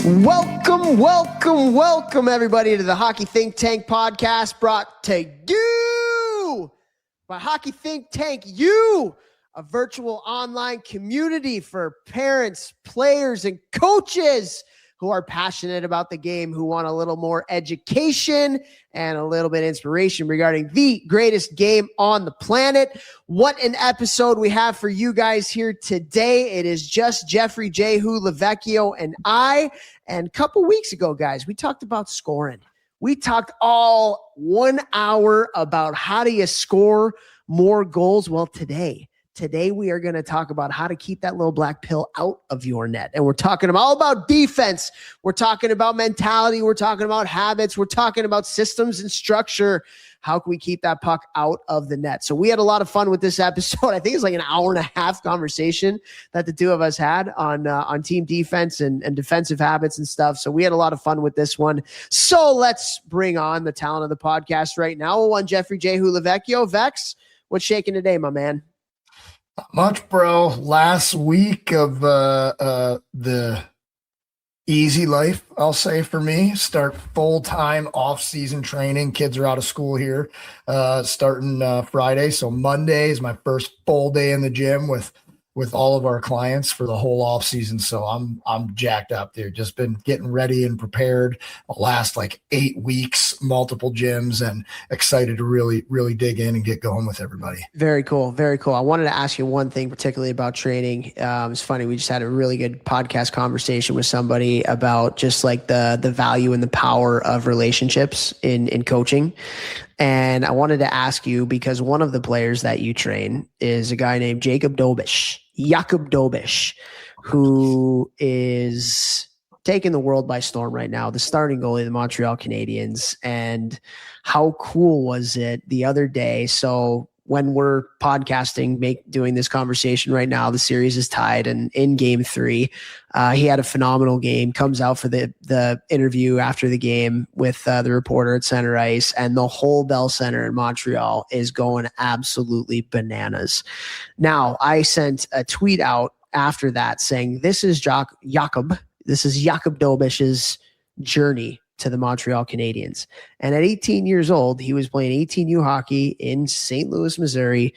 Welcome, everybody, to the Hockey Think Tank podcast, brought to you by Hockey Think Tank U, a virtual online community for parents, players, and coaches who are passionate about the game, who want a little more education and a little bit of inspiration regarding the greatest game on the planet. What an episode we have for you guys here today. It is just Jeffrey Jehu Lavecchio and I. And a couple weeks ago, guys, we talked about scoring. We talked all 1 hour about how do you score more goals. Well, today we are going to talk about how to keep that little black pill out of your net. And we're talking all about defense. We're talking about mentality. We're talking about habits. We're talking about systems and structure. How can we keep that puck out of the net? So we had a lot of fun with this episode. I think it's like an hour and a half conversation that the two of us had on team defense and defensive habits and stuff. So we had a lot of fun with this one. So let's bring on the talent of the podcast right now. One Jeffrey Jehu Lavecchio. Vex, what's shaking today, my man? Not much, bro. Last week of the easy life, I'll say, for me. Start full-time off-season training. Kids are out of school here starting Friday. So Monday is my first full day in the gym with all of our clients for the whole off season. So I'm jacked up, dude. Just been getting ready and prepared the last like 8 weeks, multiple gyms, and excited to really, really dig in and get going with everybody. Very cool. Very cool. I wanted to ask you one thing particularly about training. It's funny. We just had a really good podcast conversation with somebody about just like the value and the power of relationships in coaching. And I wanted to ask you, because one of the players that you train is a guy named Jakob Dobish, who is taking the world by storm right now, the starting goalie of the Montreal Canadiens. And how cool was it the other day? So when we're podcasting, doing this conversation right now, the series is tied, and in game 3, he had a phenomenal game, comes out for the interview after the game with the reporter at center ice, and the whole Bell Center in Montreal is going absolutely bananas. Now, I sent a tweet out after that saying, this is Jakob Dobish's journey to the Montreal Canadiens. And at 18 years old, he was playing 18U hockey in St. Louis, Missouri,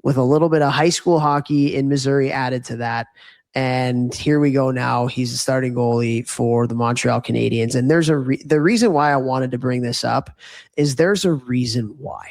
with a little bit of high school hockey in Missouri added to that. And here we go now. He's a starting goalie for the Montreal Canadiens. And there's the reason why I wanted to bring this up is there's a reason why.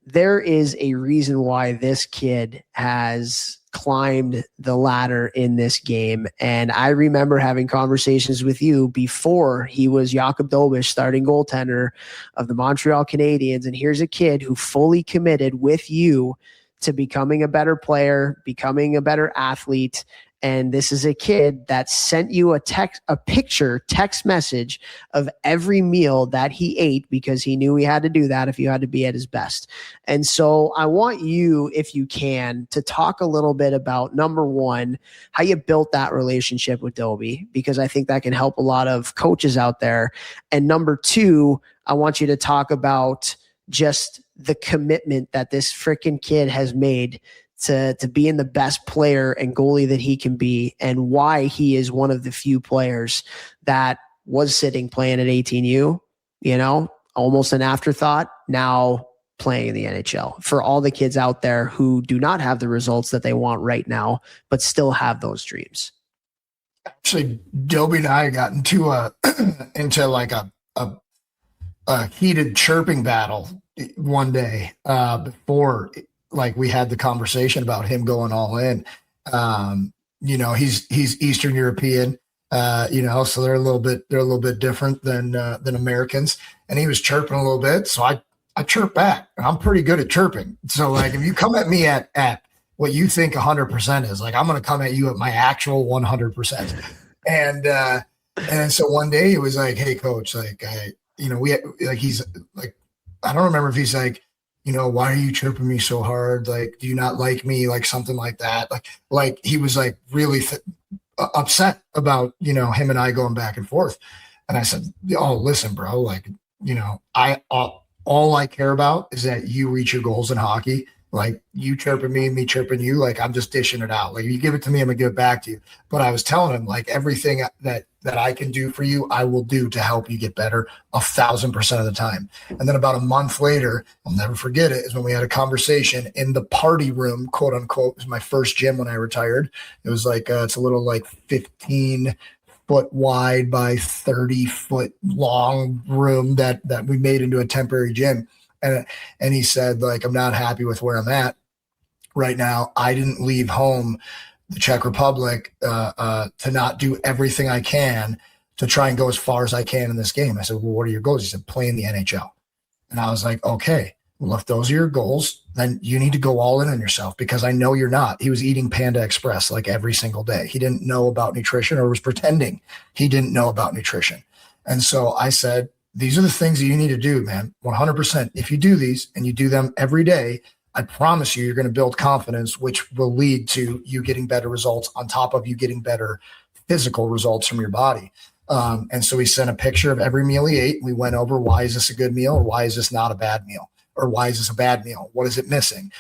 There is a reason why this kid has climbed the ladder in this game. And I remember having conversations with you before he was Jakob Dobish, starting goaltender of the Montreal Canadiens. And here's a kid who fully committed with you to becoming a better player, becoming a better athlete. And this is a kid that sent you a text message of every meal that he ate, because he knew he had to do that if you had to be at his best. And so I want you, if you can, to talk a little bit about, number one, how you built that relationship with Dobie, because I think that can help a lot of coaches out there. And number two, I want you to talk about just the commitment that this freaking kid has made to being the best player and goalie that he can be, and why he is one of the few players that was sitting playing at 18U, almost an afterthought, now playing in the NHL, for all the kids out there who do not have the results that they want right now, but still have those dreams. Actually, Dobie and I got into like a heated chirping battle one day before like we had the conversation about him going all in. He's Eastern European, so they're a little bit different than Americans. And he was chirping a little bit. So I chirp back. I'm pretty good at chirping. So like, if you come at me at what you think 100% is, like, I'm going to come at you at my actual 100%. And so one day it was like, hey coach, like, he's like, I don't remember if he's like, why are you chirping me so hard? Like, do you not like me? Like something like that. Like he was like really upset about, him and I going back and forth. And I said, oh, listen, bro, like, all I care about is that you reach your goals in hockey Like you chirping me chirping you, like I'm just dishing it out. Like you give it to me, I'm gonna give it back to you. But I was telling him like everything that I can do for you, I will do to help you get better 1,000% of the time. And then about a month later, I'll never forget it, is when we had a conversation in the party room, quote unquote. It was my first gym when I retired. It was like it's a little like 15-foot wide by 30-foot long room that we made into a temporary gym. And he said, like, I'm not happy with where I'm at right now. I didn't leave home, the Czech Republic, to not do everything I can to try and go as far as I can in this game. I said, well, what are your goals? He said, play in the NHL. And I was like, okay, well, if those are your goals, then you need to go all in on yourself, because I know you're not. He was eating Panda Express like every single day. He didn't know about nutrition, or was pretending he didn't know about nutrition. And so I said, these are the things that you need to do, man. 100%. If you do these and you do them every day, I promise you're going to build confidence, which will lead to you getting better results on top of you getting better physical results from your body. And so he sent a picture of every meal he ate. We went over, why is this a good meal? Or why is this not a bad meal? Or why is this a bad meal? What is it missing?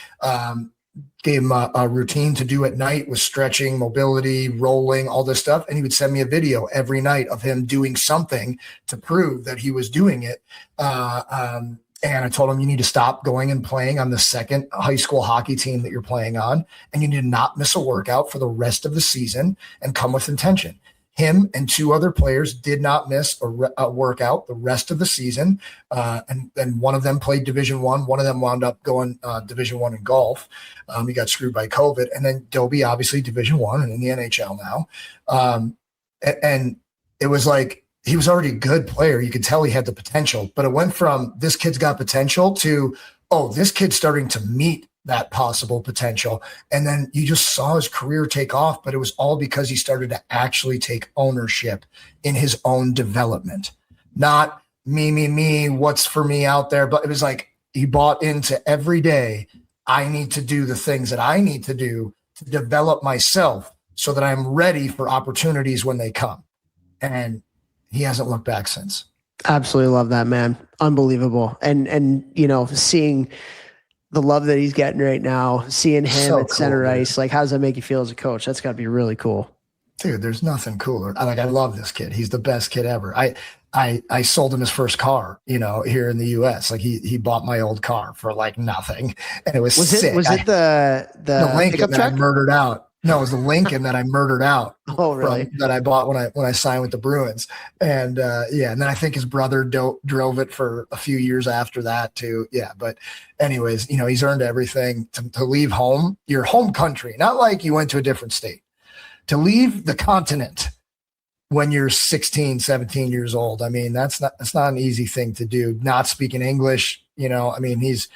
Gave him a routine to do at night with stretching, mobility, rolling, all this stuff. And he would send me a video every night of him doing something to prove that he was doing it. And I told him, you need to stop going and playing on the second high school hockey team that you're playing on. And you need to not miss a workout for the rest of the season and come with intention. Him and two other players did not miss a workout the rest of the season. And one of them played Division I. One of them wound up going Division I in golf. He got screwed by COVID. And then Dobie, obviously Division I and in the NHL now. And it was like, he was already a good player. You could tell he had the potential, but it went from this kid's got potential to, oh, this kid's starting to meet that possible potential. And then you just saw his career take off, but it was all because he started to actually take ownership in his own development. Not me, what's for me out there, but it was like he bought into every day, I need to do the things that I need to do to develop myself so that I'm ready for opportunities when they come. And he hasn't looked back since. Absolutely love that, man. Unbelievable. And you know, seeing the love that he's getting right now, seeing him so at center ice, like, how does that make you feel as a coach? That's got to be really cool. Dude, there's nothing cooler. I love this kid. He's the best kid ever. I sold him his first car, you know, here in the US. Like he bought my old car for like nothing. And it was sick. Was it the Lincoln that I murdered out? No, it was the Lincoln that I murdered out. Oh, really? That I bought when I signed with the Bruins. And and then I think his brother drove it for a few years after that too. Yeah, but anyways, you know, he's earned everything to leave home, your home country, not like you went to a different state, to leave the continent when you're 16, 17 years old. I mean, that's not an easy thing to do. Not speaking English, you know, I mean, he's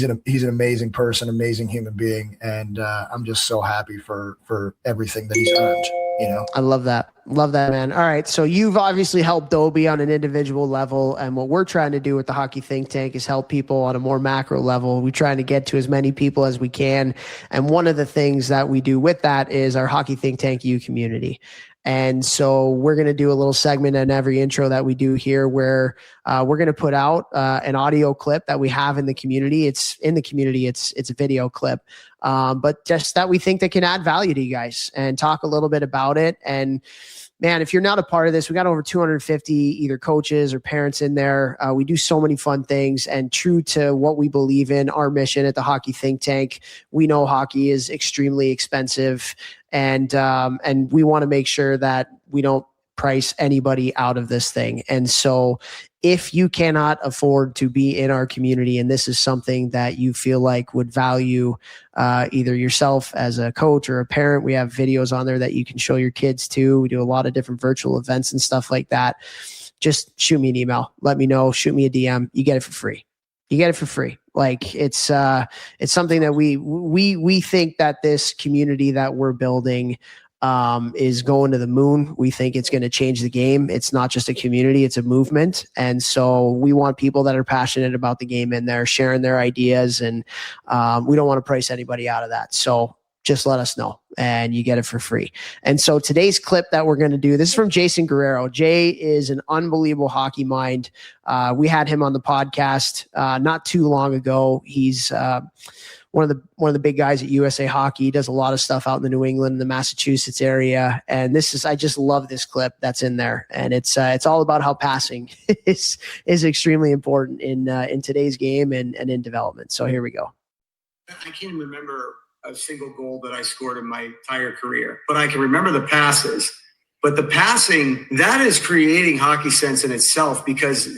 an amazing person, amazing human being. And I'm just so happy for everything that he's earned, you know? I love that. Love that, man. All right. So you've obviously helped Dobie on an individual level. And what we're trying to do with the Hockey Think Tank is help people on a more macro level. We're trying to get to as many people as we can. And one of the things that we do with that is our Hockey Think Tank U community. And so we're going to do a little segment in every intro that we do here where we're going to put out an audio clip that we have in the community. It's a video clip, but just that we think that can add value to you guys and talk a little bit about it. And man, if you're not a part of this, we got over 250 either coaches or parents in there. We do so many fun things, and true to what we believe in, our mission at the Hockey Think Tank, we know hockey is extremely expensive, and we want to make sure that we don't price anybody out of this thing. And so if you cannot afford to be in our community and this is something that you feel like would value either yourself as a coach or a parent, we have videos on there that you can show your kids too. We do a lot of different virtual events and stuff like that. Just shoot me an email. Let me know. Shoot me a DM. You get it for free. You get it for free. Like it's something that we think that this community that we're building is going to the moon. We think it's going to change the game. It's not just a community, it's a movement. And so we want people that are passionate about the game in there, sharing their ideas. And we don't want to price anybody out of that. So just let us know and you get it for free. And so today's clip that we're going to do, this is from Jason Guerrero. Jay is an unbelievable hockey mind. We had him on the podcast not too long ago. He's one of the big guys at USA Hockey. He does a lot of stuff out in the New England, the Massachusetts area. And I just love this clip that's in there. And it's all about how passing is extremely important in today's game and in development. So here we go. I can't remember a single goal that I scored in my entire career, but I can remember the passes. But the passing, that is creating hockey sense in itself, because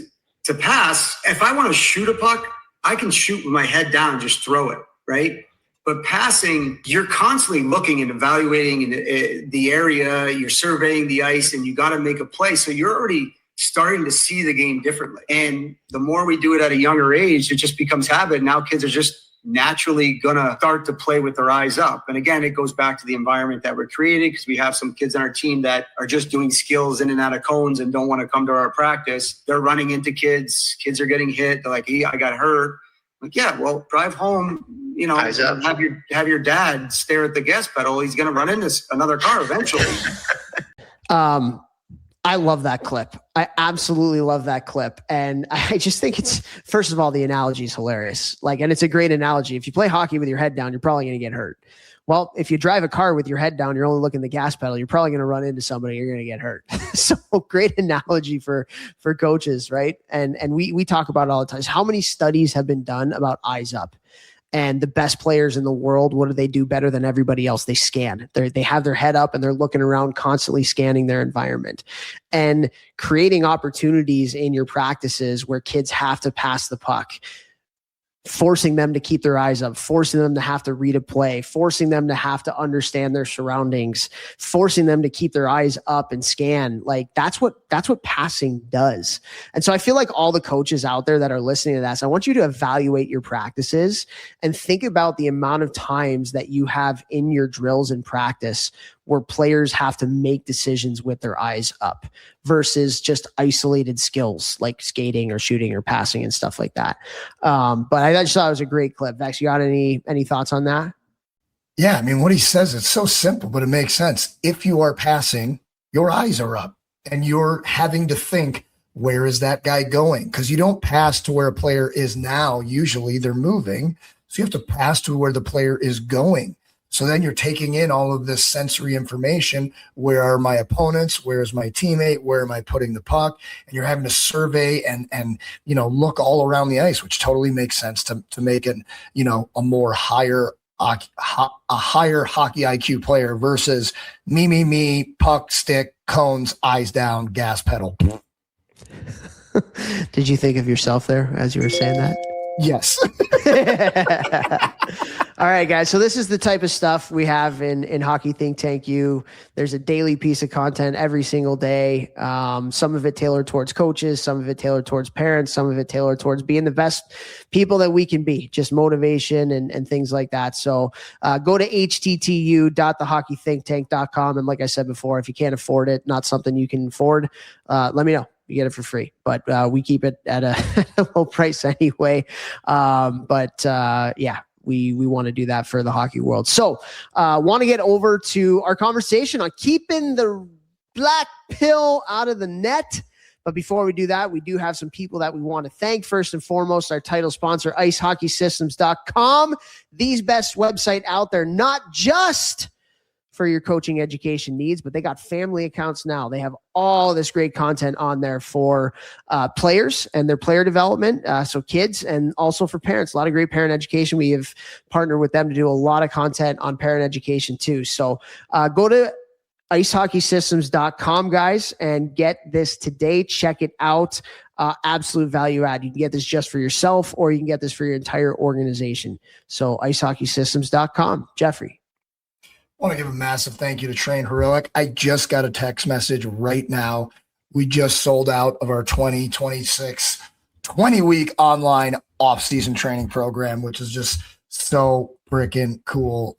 to pass, if I want to shoot a puck, I can shoot with my head down and just throw it, right? But passing, you're constantly looking and evaluating the area, you're surveying the ice, and you got to make a play. So you're already starting to see the game differently. And the more we do it at a younger age, it just becomes habit. Now kids are just naturally gonna start to play with their eyes up. And again, it goes back to the environment that we're creating, because we have some kids on our team that are just doing skills in and out of cones and don't want to come to our practice. They're running into kids are getting hit, they're like, hey, I got hurt. Like, yeah, well, drive home, have your dad stare at the gas pedal. He's gonna run into another car eventually. I love that clip. I absolutely love that clip. And I just think first of all, the analogy is hilarious. And it's a great analogy. If you play hockey with your head down, you're probably going to get hurt. Well, if you drive a car with your head down, you're only looking at the gas pedal, you're probably going to run into somebody, you're going to get hurt. So great analogy for coaches, right? And we talk about it all the time. How many studies have been done about eyes up? And the best players in the world, what do they do better than everybody else? They scan. They have their head up and they're looking around, constantly scanning their environment, and creating opportunities in your practices where kids have to pass the puck, forcing them to keep their eyes up, forcing them to have to read a play, forcing them to have to understand their surroundings, forcing them to keep their eyes up and scan. That's what passing does. And so I feel like all the coaches out there that are listening to that, I want you to evaluate your practices and think about the amount of times that you have in your drills and practice where players have to make decisions with their eyes up versus just isolated skills like skating or shooting or passing and stuff like that. But I just thought it was a great clip. Vex, you got any thoughts on that? Yeah, I mean, what he says, it's so simple, but it makes sense. If you are passing, your eyes are up and you're having to think, where is that guy going? Because you don't pass to where a player is now. Usually they're moving. So you have to pass to where the player is going. So then you're taking in all of this sensory information. Where are my opponents? Where is my teammate? Where am I putting the puck? And you're having to survey and look all around the ice, which totally makes sense to make it, a more higher hockey IQ player versus me, puck, stick, cones, eyes down, gas pedal. Did you think of yourself there as you were saying that? Yes. All right, guys. So this is the type of stuff we have in Hockey Think Tank U. There's a daily piece of content every single day. Some of it tailored towards coaches, some of it tailored towards parents, some of it tailored towards being the best people that we can be, just motivation and things like that. So go to httU.thehockeythinktank.com. And like I said before, if you can't afford it, not something you can afford, let me know. You get it for free, but we keep it at a low price anyway. We want to do that for the hockey world. So want to get over to our conversation on keeping the black pill out of the net. But before we do that, we do have some people that we want to thank. First and foremost, our title sponsor, icehockeysystems.com, the best website out there, not just for your coaching education needs, but they got family accounts now. They have all this great content on there for players and their player development, so kids, and also for parents. A lot of great parent education. We have partnered with them to do a lot of content on parent education too. So go to icehockeysystems.com, guys, and get this today. Check it out. Absolute value add. You can get this just for yourself, or you can get this for your entire organization. So icehockeysystems.com. Jeffrey. I want to give a massive thank you to Train Heroic. I just got a text message right now. We just sold out of our 2026 20-week online off-season training program, which is just so freaking cool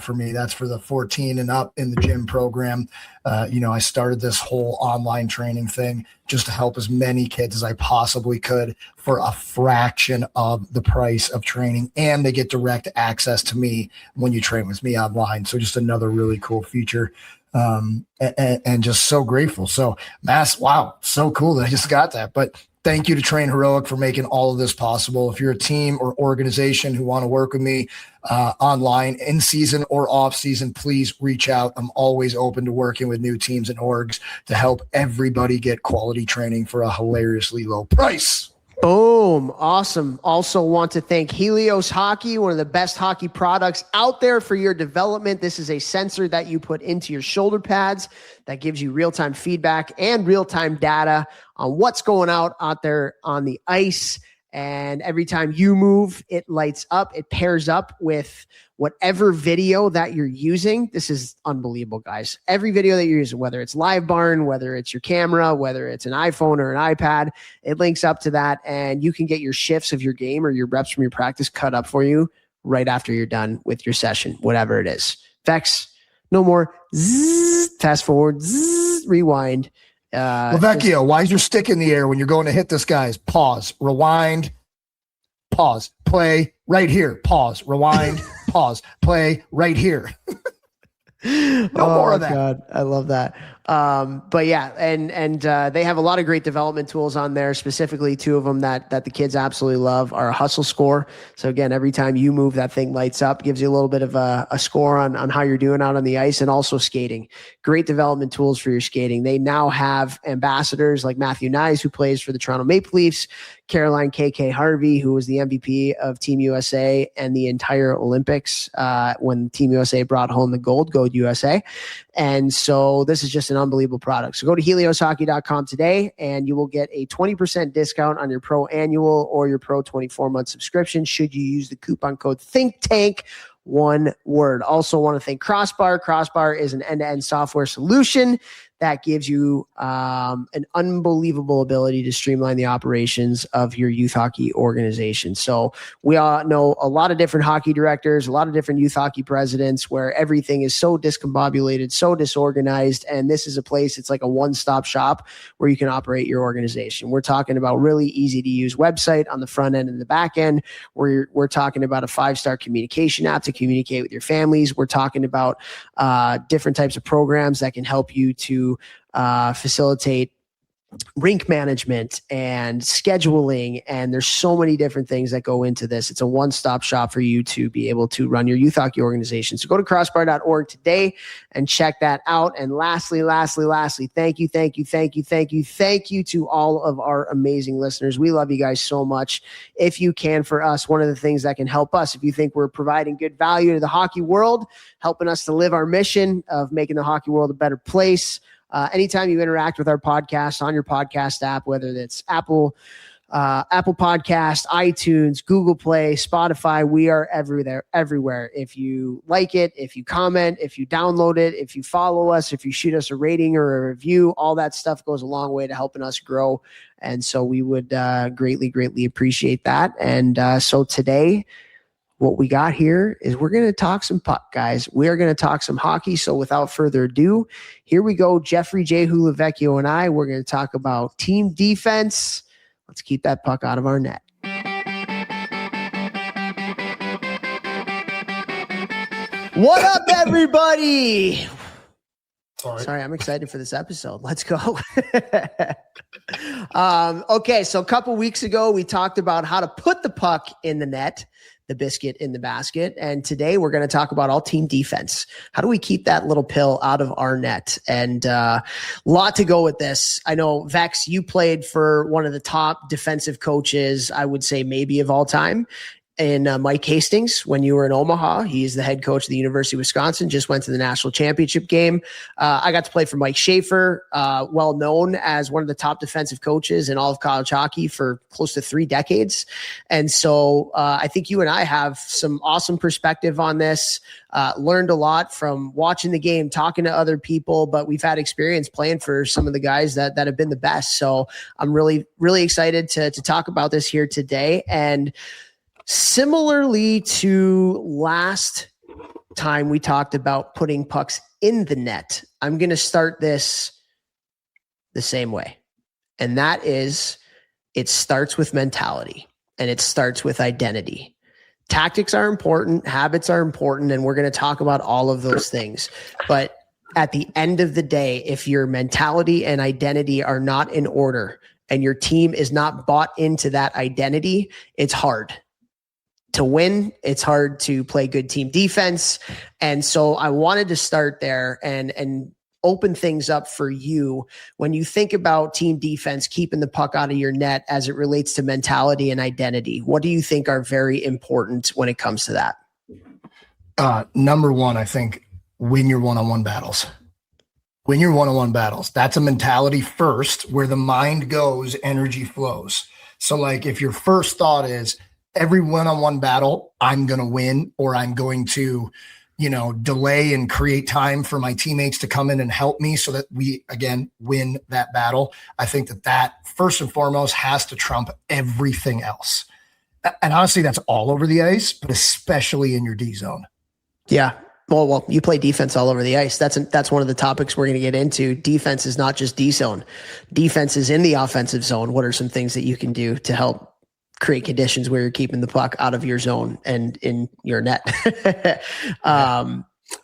for me. That's for the 14 and up in the gym program. I started this whole online training thing just to help as many kids as I possibly could for a fraction of the price of training. And they get direct access to me when you train with me online. So just another really cool feature. And just so grateful. So wow, so cool that I just got that. But Thank you to Train Heroic for making all of this possible. If you're a team or organization who want to work with me online, in season or off season, please reach out. I'm always open to working with new teams and orgs to help everybody get quality training for a hilariously low price. Boom. Awesome. Also want to thank Helios Hockey, one of the best hockey products out there for your development. This is a sensor that you put into your shoulder pads that gives you real-time feedback and real-time data on what's going out there on the ice. And every time you move, it lights up. It pairs up with whatever video that you're using. This is unbelievable, guys. Every video that you're using, whether it's Live Barn, whether it's your camera, whether it's an iPhone or an iPad, it links up to that. And you can get your shifts of your game or your reps from your practice cut up for you right after you're done with your session, whatever it is. Vex, no more zzz, fast forward, zzz, rewind. Vecchio, why is your stick in the air when you're going to hit this guy's? Pause, rewind, pause, play right here, pause, rewind, pause, play right here. No more of that. God, I love that. But yeah, and they have a lot of great development tools on there. Specifically, two of them that the kids absolutely love are a hustle score. So again, every time you move, that thing lights up, gives you a little bit of a score on how you're doing out on the ice, and also skating. Great development tools for your skating. They now have ambassadors like Matthew Nyes, who plays for the Toronto Maple Leafs, Caroline KK Harvey, who was the MVP of Team USA and the entire Olympics when Team USA brought home the gold, Go USA. And so this is just an unbelievable product. So go to helioshockey.com today and you will get a 20% discount on your Pro Annual or your Pro 24-month subscription should you use the coupon code ThinkTank. One word. Also want to thank Crossbar. Crossbar is an end-to-end software solution that gives you an unbelievable ability to streamline the operations of your youth hockey organization. So we all know a lot of different hockey directors, a lot of different youth hockey presidents where everything is so discombobulated, so disorganized. And this is a place, it's like a one-stop shop where you can operate your organization. We're talking about really easy to use website on the front end and the back end. We're talking about a 5-star communication app to communicate with your families. We're talking about different types of programs that can help you to facilitate rink management and scheduling. And there's so many different things that go into this. It's a one-stop shop for you to be able to run your youth hockey organization. So go to crossbar.org today and check that out. And lastly, thank you to all of our amazing listeners. We love you guys so much. If you can, for us, one of the things that can help us, if you think we're providing good value to the hockey world, helping us to live our mission of making the hockey world a better place, anytime you interact with our podcast on your podcast app, whether that's Apple Podcast, iTunes, Google Play, Spotify, we are everywhere. If you like it, if you comment, if you download it, if you follow us, if you shoot us a rating or a review, all that stuff goes a long way to helping us grow. And so we would greatly appreciate that. And so today, what we got here is we're going to talk some puck, guys. We're going to talk some hockey. So without further ado, here we go. Jeffrey J. Hulavecchio and I, we're going to talk about team defense. Let's keep that puck out of our net. What up, everybody? Sorry, I'm excited for this episode. Let's go. Okay, so a couple weeks ago, we talked about how to put the puck in the net, the biscuit in the basket. And today we're going to talk about all team defense. How do we keep that little pill out of our net? And a lot to go with this. I know, Vex, you played for one of the top defensive coaches, I would say maybe of all time, in Mike Hastings when you were in Omaha. He's the head coach of the University of Wisconsin, just went to the national championship game. I got to play for Mike Schaefer, well known as one of the top defensive coaches in all of college hockey for close to 3 decades. And so I think you and I have some awesome perspective on this, learned a lot from watching the game, talking to other people, but we've had experience playing for some of the guys that have been the best. So I'm really excited to talk about this here today. And similarly to last time we talked about putting pucks in the net, I'm going to start this the same way. And that is, it starts with mentality and it starts with identity. Tactics are important, habits are important, and we're going to talk about all of those things. But at the end of the day, if your mentality and identity are not in order, and your team is not bought into that identity, it's hard to win. It's hard to play good team defense. And so I wanted to start there and open things up for you. When you think about team defense, keeping the puck out of your net as it relates to mentality and identity, what do you think are very important when it comes to that? Number one, I think win your one-on-one battles. Win your one-on-one battles. That's a mentality first. Where the mind goes, energy flows. So like if your first thought is every one-on-one battle, I'm going to win, or I'm going to, delay and create time for my teammates to come in and help me so that we, again, win that battle. I think that first and foremost has to trump everything else. And honestly, that's all over the ice, but especially in your D zone. Yeah. Well, you play defense all over the ice. That's one of the topics we're going to get into. Defense is not just D zone. Defense is in the offensive zone. What are some things that you can do to help create conditions where you're keeping the puck out of your zone and in your net?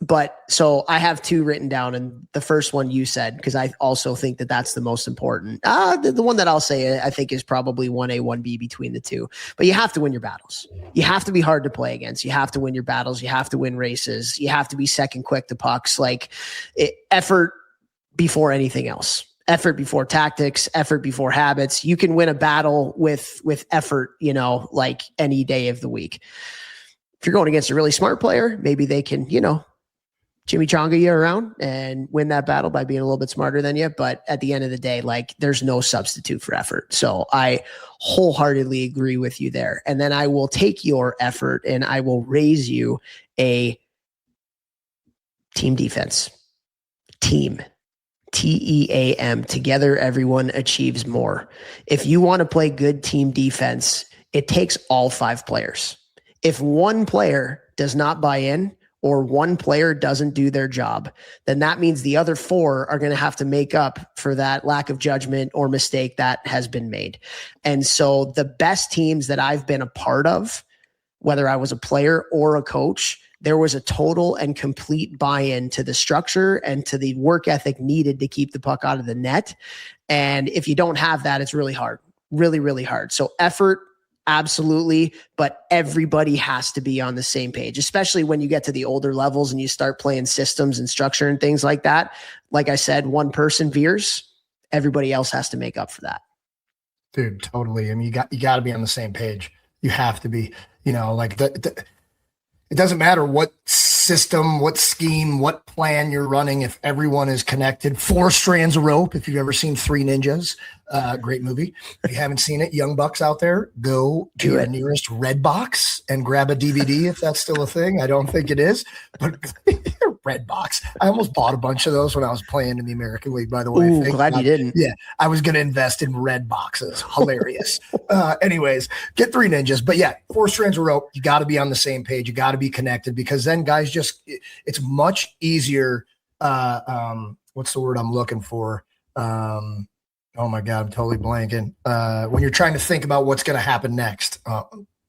But so I have two written down, and the first one you said, because I also think that that's the most important. The one that I'll say I think is probably 1A, 1B between the two. But you have to win your battles. You have to be hard to play against. You have to win your battles. You have to win races. You have to be second quick to pucks. Effort before anything else. Effort before tactics, effort before habits. You can win a battle with effort, like any day of the week. If you're going against a really smart player, maybe they can, chimichanga you around and win that battle by being a little bit smarter than you. But at the end of the day, there's no substitute for effort. So I wholeheartedly agree with you there. And then I will take your effort and I will raise you a team defense. Team. TEAM. Together, everyone achieves more. If you want to play good team defense, it takes all 5 players. If one player does not buy in or one player doesn't do their job, then that means the other 4 are going to have to make up for that lack of judgment or mistake that has been made. And so the best teams that I've been a part of, whether I was a player or a coach, there was a total and complete buy-in to the structure and to the work ethic needed to keep the puck out of the net. And if you don't have that, it's really hard, really, really hard. So effort, absolutely. But everybody has to be on the same page, especially when you get to the older levels and you start playing systems and structure and things like that. Like I said, one person veers, everybody else has to make up for that. Dude, totally. I mean, you got to be on the same page. You have to be, it doesn't matter what system, what scheme, what plan you're running. If everyone is connected, 4 strands of rope. If you've ever seen 3 Ninjas, great movie. If you haven't seen it, young bucks out there, go to your nearest Red Box and grab a DVD if that's still a thing. I don't think it is, but Red Box. I almost bought a bunch of those when I was playing in the American League, by the way. Ooh, glad you didn't. Yeah, I was going to invest in Red Boxes. Hilarious. Anyways, get 3 Ninjas. But yeah, 4 strands of rope. You got to be on the same page. You got to be connected, because then guys it's much easier. What's the word I'm looking for? Oh my God, I'm totally blanking. When you're trying to think about what's going to happen next.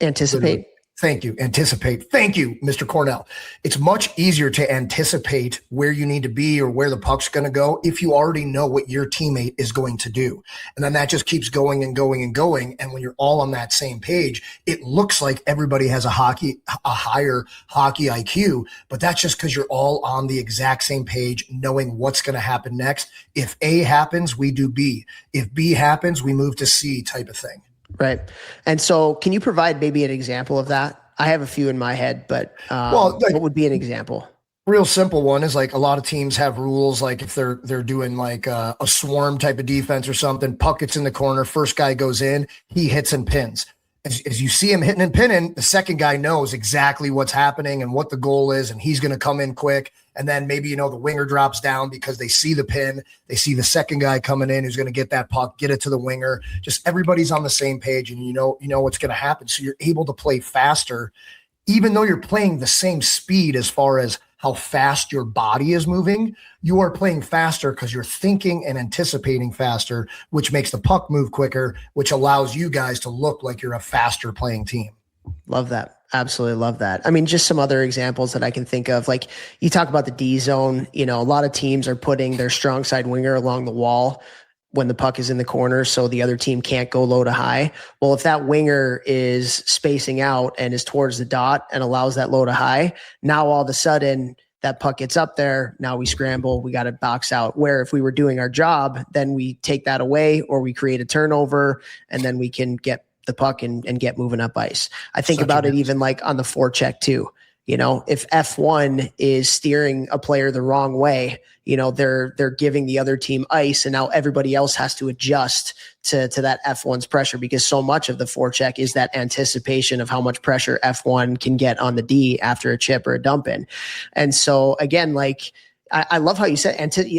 Anticipate. Thank you. Anticipate. Thank you, Mr. Cornell. It's much easier to anticipate where you need to be or where the puck's going to go if you already know what your teammate is going to do. And then that just keeps going and going and going. And when you're all on that same page, it looks like everybody has a higher hockey IQ, but that's just because you're all on the exact same page, knowing what's going to happen next. If A happens, we do B. If B happens, we move to C, type of thing. Right. And so can you provide maybe an example of that? I have a few in my head, but what would be an example? Real simple one is a lot of teams have rules. Like if they're doing a swarm type of defense or something, puck gets in the corner, first guy goes in, he hits and pins. As you see him hitting and pinning, the second guy knows exactly what's happening and what the goal is, and he's going to come in quick. And then maybe, the winger drops down because they see the pin. They see the second guy coming in who's going to get that puck, get it to the winger. Just everybody's on the same page, and you know what's going to happen. So you're able to play faster, even though you're playing the same speed as far as how fast your body is moving. You are playing faster because you're thinking and anticipating faster, which makes the puck move quicker, which allows you guys to look like you're a faster playing team. Love that. Absolutely love that. I mean, just some other examples that I can think of, like you talk about the D zone, a lot of teams are putting their strong side winger along the wall. when the puck is in the corner, so the other team can't go low to high. Well, if that winger is spacing out and is towards the dot and allows that low to high, now all of a sudden that puck gets up there. Now we scramble, we got to box out. Where if we were doing our job, then we take that away or we create a turnover and then we can get the puck and get moving up ice. I think about it even like on the forecheck too. You know, if F1 is steering a player the wrong way, you know, they're giving the other team ice, and now everybody else has to adjust to that F1's pressure, because so much of the forecheck is that anticipation of how much pressure F1 can get on the D after a chip or a dump in. And so again, like I love how you said,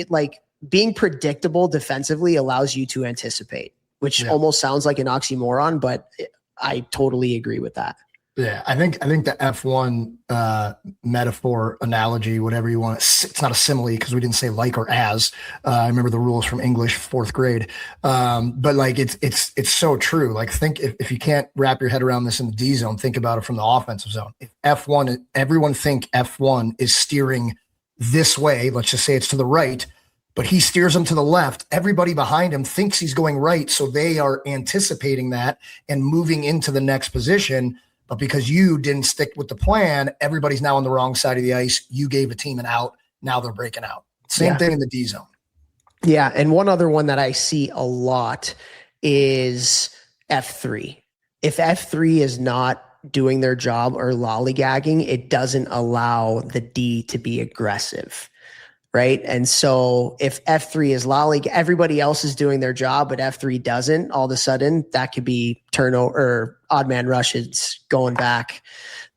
like being predictable defensively allows you to anticipate, which almost sounds like an oxymoron, but I totally agree with that. Yeah, I think the F1 metaphor, analogy, whatever you want, it's not a simile because we didn't say like or as. I remember the rules from English 4th grade. But like it's so true. Like think if you can't wrap your head around this in the D zone, think about it from the offensive zone. If everyone think F1 is steering this way, let's just say it's to the right, but he steers them to the left. Everybody behind him thinks he's going right, so they are anticipating that and moving into the next position. But because you didn't stick with the plan, everybody's now on the wrong side of the ice. You gave a team an out. Now they're breaking out. Same thing in the D zone. Yeah. And one other one that I see a lot is F3. If F3 is not doing their job or lollygagging, it doesn't allow the D to be aggressive. Right. And so if F3 is everybody else is doing their job, but F3 doesn't, all of a sudden that could be turnover or odd man rushes going back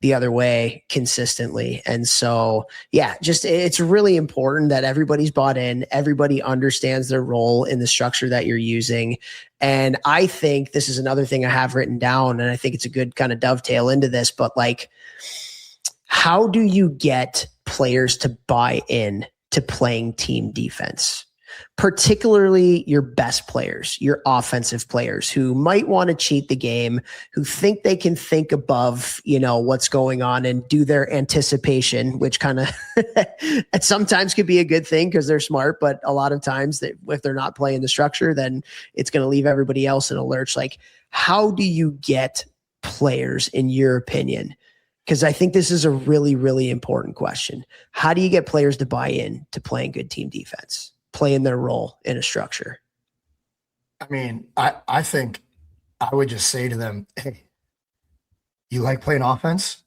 the other way consistently. And so, it's really important that everybody's bought in, everybody understands their role in the structure that you're using. And I think this is another thing I have written down, and I think it's a good kind of dovetail into this, but like, how do you get players to buy in to playing team defense, particularly your best players, your offensive players who might want to cheat the game, who think they can think above, what's going on and do their anticipation, which kind of at sometimes could be a good thing because they're smart, but a lot of times if they're not playing the structure, then it's going to leave everybody else in a lurch. Like, how do you get players, in your opinion? Because I think this is a really, really important question. How do you get players to buy in to playing good team defense, playing their role in a structure? I mean, I think I would just say to them, hey, you like playing offense?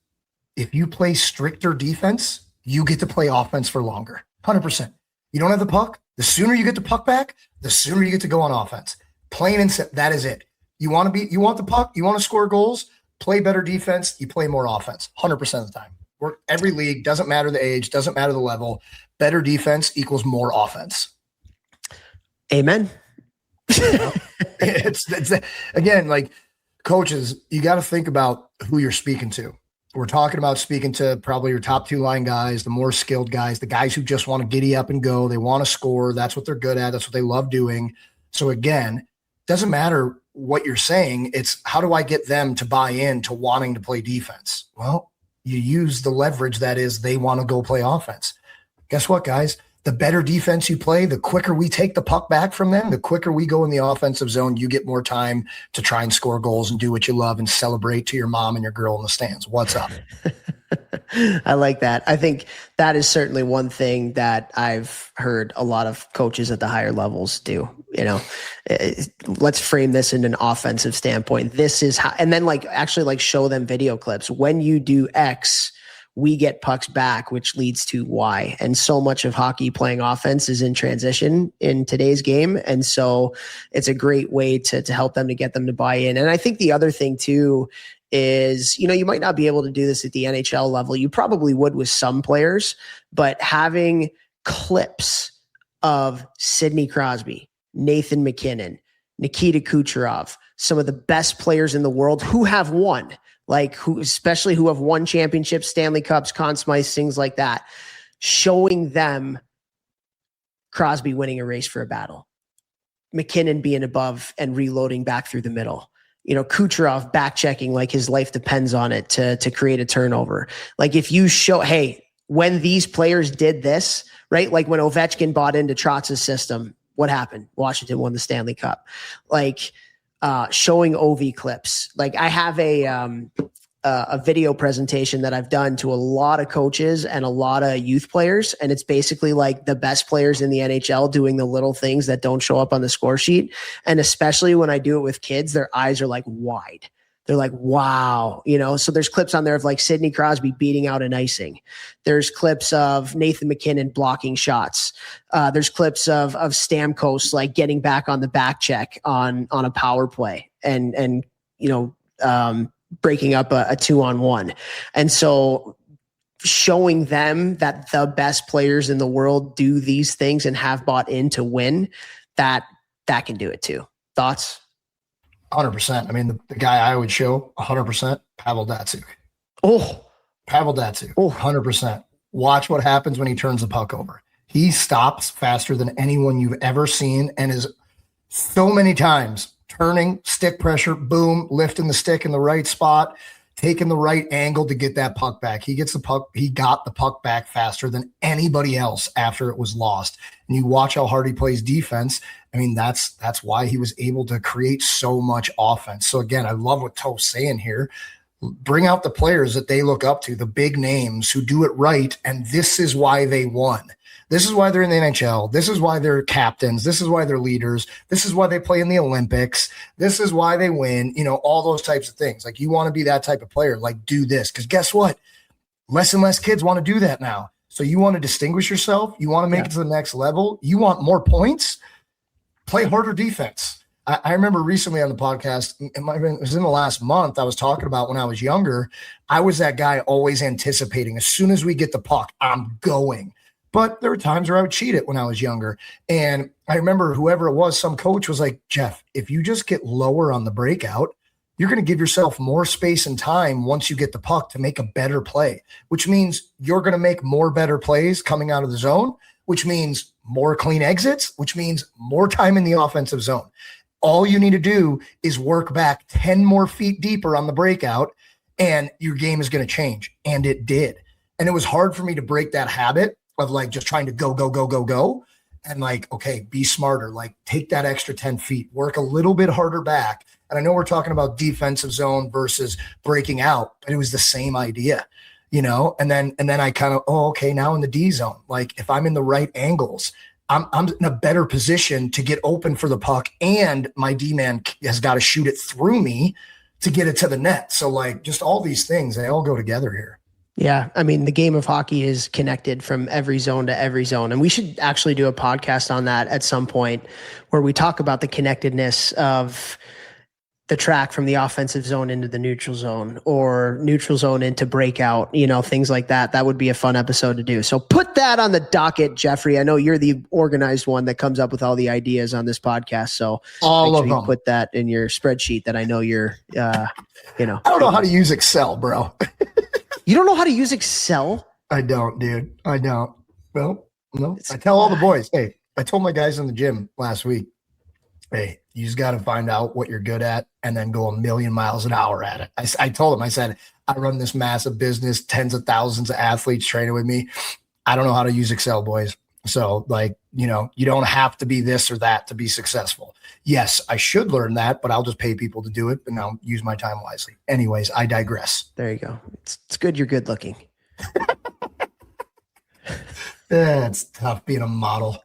If you play stricter defense, you get to play offense for longer. 100%. You don't have the puck. The sooner you get the puck back, the sooner you get to go on offense. Plain and simple. That is it. You want the puck, you want to score goals, play better defense, you play more offense 100% of the time. Every league, doesn't matter the age, doesn't matter the level. Better defense equals more offense. Amen. It's again, like coaches, you got to think about who you're speaking to. We're talking about speaking to probably your top 2 line guys, the more skilled guys, the guys who just want to giddy up and go. They want to score. That's what they're good at. That's what they love doing. So again, doesn't matter what you're saying. It's how do I get them to buy in to wanting to play defense? Well, you use the leverage that is they want to go play offense. Guess what, guys? The better defense you play, the quicker we take the puck back from them, the quicker we go in the offensive zone, you get more time to try and score goals and do what you love and celebrate to your mom and your girl in the stands. What's up? I like that. I think that is certainly one thing that I've heard a lot of coaches at the higher levels do. Let's frame this in an offensive standpoint. This is how, and then actually show them video clips. When you do X, we get pucks back, which leads to Y. And so much of hockey playing offense is in transition in today's game. And so it's a great way to help them, to get them to buy in. And I think the other thing too is, you might not be able to do this at the NHL level. You probably would with some players, but having clips of Sidney Crosby, Nathan McKinnon, Nikita Kucherov, some of the best players in the world who have won, especially who have won championships, Stanley Cups, Conn Smythe, things like that, showing them Crosby winning a race for a battle, McKinnon being above and reloading back through the middle, Kucherov back checking like his life depends on it to create a turnover. Like if you show, hey, when these players did this, right? Like when Ovechkin bought into Trotz's system What happened? Washington won the Stanley Cup. Like showing OV clips. Like I have a video presentation that I've done to a lot of coaches and a lot of youth players. And it's basically like the best players in the NHL doing the little things that don't show up on the score sheet. And especially when I do it with kids, their eyes are like wide. They're like, wow, so there's clips on there of like Sidney Crosby beating out an icing. There's clips of Nathan McKinnon blocking shots. There's clips of Stamkos like getting back on the back check on a power play and breaking up a 2-on-1. And so showing them that the best players in the world do these things and have bought in to win, that can do it too. Thoughts? 100%. I mean, the guy I would show 100%, Pavel Datsyuk. Pavel Datsyuk, 100%. Watch what happens when he turns the puck over. He stops faster than anyone you've ever seen and is so many times turning, stick pressure, boom, lifting the stick in the right spot, taking the right angle to get that puck back. He got the puck back faster than anybody else after it was lost. And you watch how hard he plays defense. I mean, that's why he was able to create so much offense. So again, I love what Toph's saying here. Bring out the players that they look up to, the big names who do it right. And this is why they won. This is why they're in the NHL. This is why they're captains. This is why they're leaders. This is why they play in the Olympics. This is why they win, all those types of things. Like you want to be that type of player, like do this. Because guess what? Less and less kids want to do that now. So you want to distinguish yourself. You want to make it to the next level. You want more points. Play harder defense. I remember recently on the podcast, it was in the last month, I was talking about when I was younger, I was that guy always anticipating as soon as we get the puck, I'm going. But there were times where I would cheat it when I was younger. And I remember whoever it was, some coach was like, Jeff, if you just get lower on the breakout, you're going to give yourself more space and time once you get the puck to make a better play, which means you're going to make more better plays coming out of the zone, which means more clean exits, which means more time in the offensive zone. All you need to do is work back 10 more feet deeper on the breakout and your game is going to change. And it did. And it was hard for me to break that habit of like just trying to go. And like, okay, be smarter, like take that extra 10 feet, work a little bit harder back. And I know we're talking about defensive zone versus breaking out, but it was the same idea, and then I kind of, okay, now in the D zone, like if I'm in the right angles, I'm in a better position to get open for the puck and my D man has got to shoot it through me to get it to the net. So like just all these things, they all go together here. Yeah. I mean, the game of hockey is connected from every zone to every zone. And we should actually do a podcast on that at some point where we talk about the connectedness of the track from the offensive zone into the neutral zone or neutral zone into breakout, things like that. That would be a fun episode to do. So put that on the docket, Jeffrey. I know you're the organized one that comes up with all the ideas on this podcast. So all of them. Put that in your spreadsheet that I know you're, I don't know how to use Excel, bro. You don't know how to use Excel? I don't, dude. I don't. No. I tell all the boys, hey, I told my guys in the gym last week, hey, you just got to find out what you're good at and then go a million miles an hour at it. I told them, I said, I run this massive business, tens of thousands of athletes training with me. I don't know how to use Excel, boys. So like, you don't have to be this or that to be successful. Yes, I should learn that, but I'll just pay people to do it and I'll use my time wisely. Anyways, I digress. There you go. It's good you're good looking. Yeah, it's tough being a model.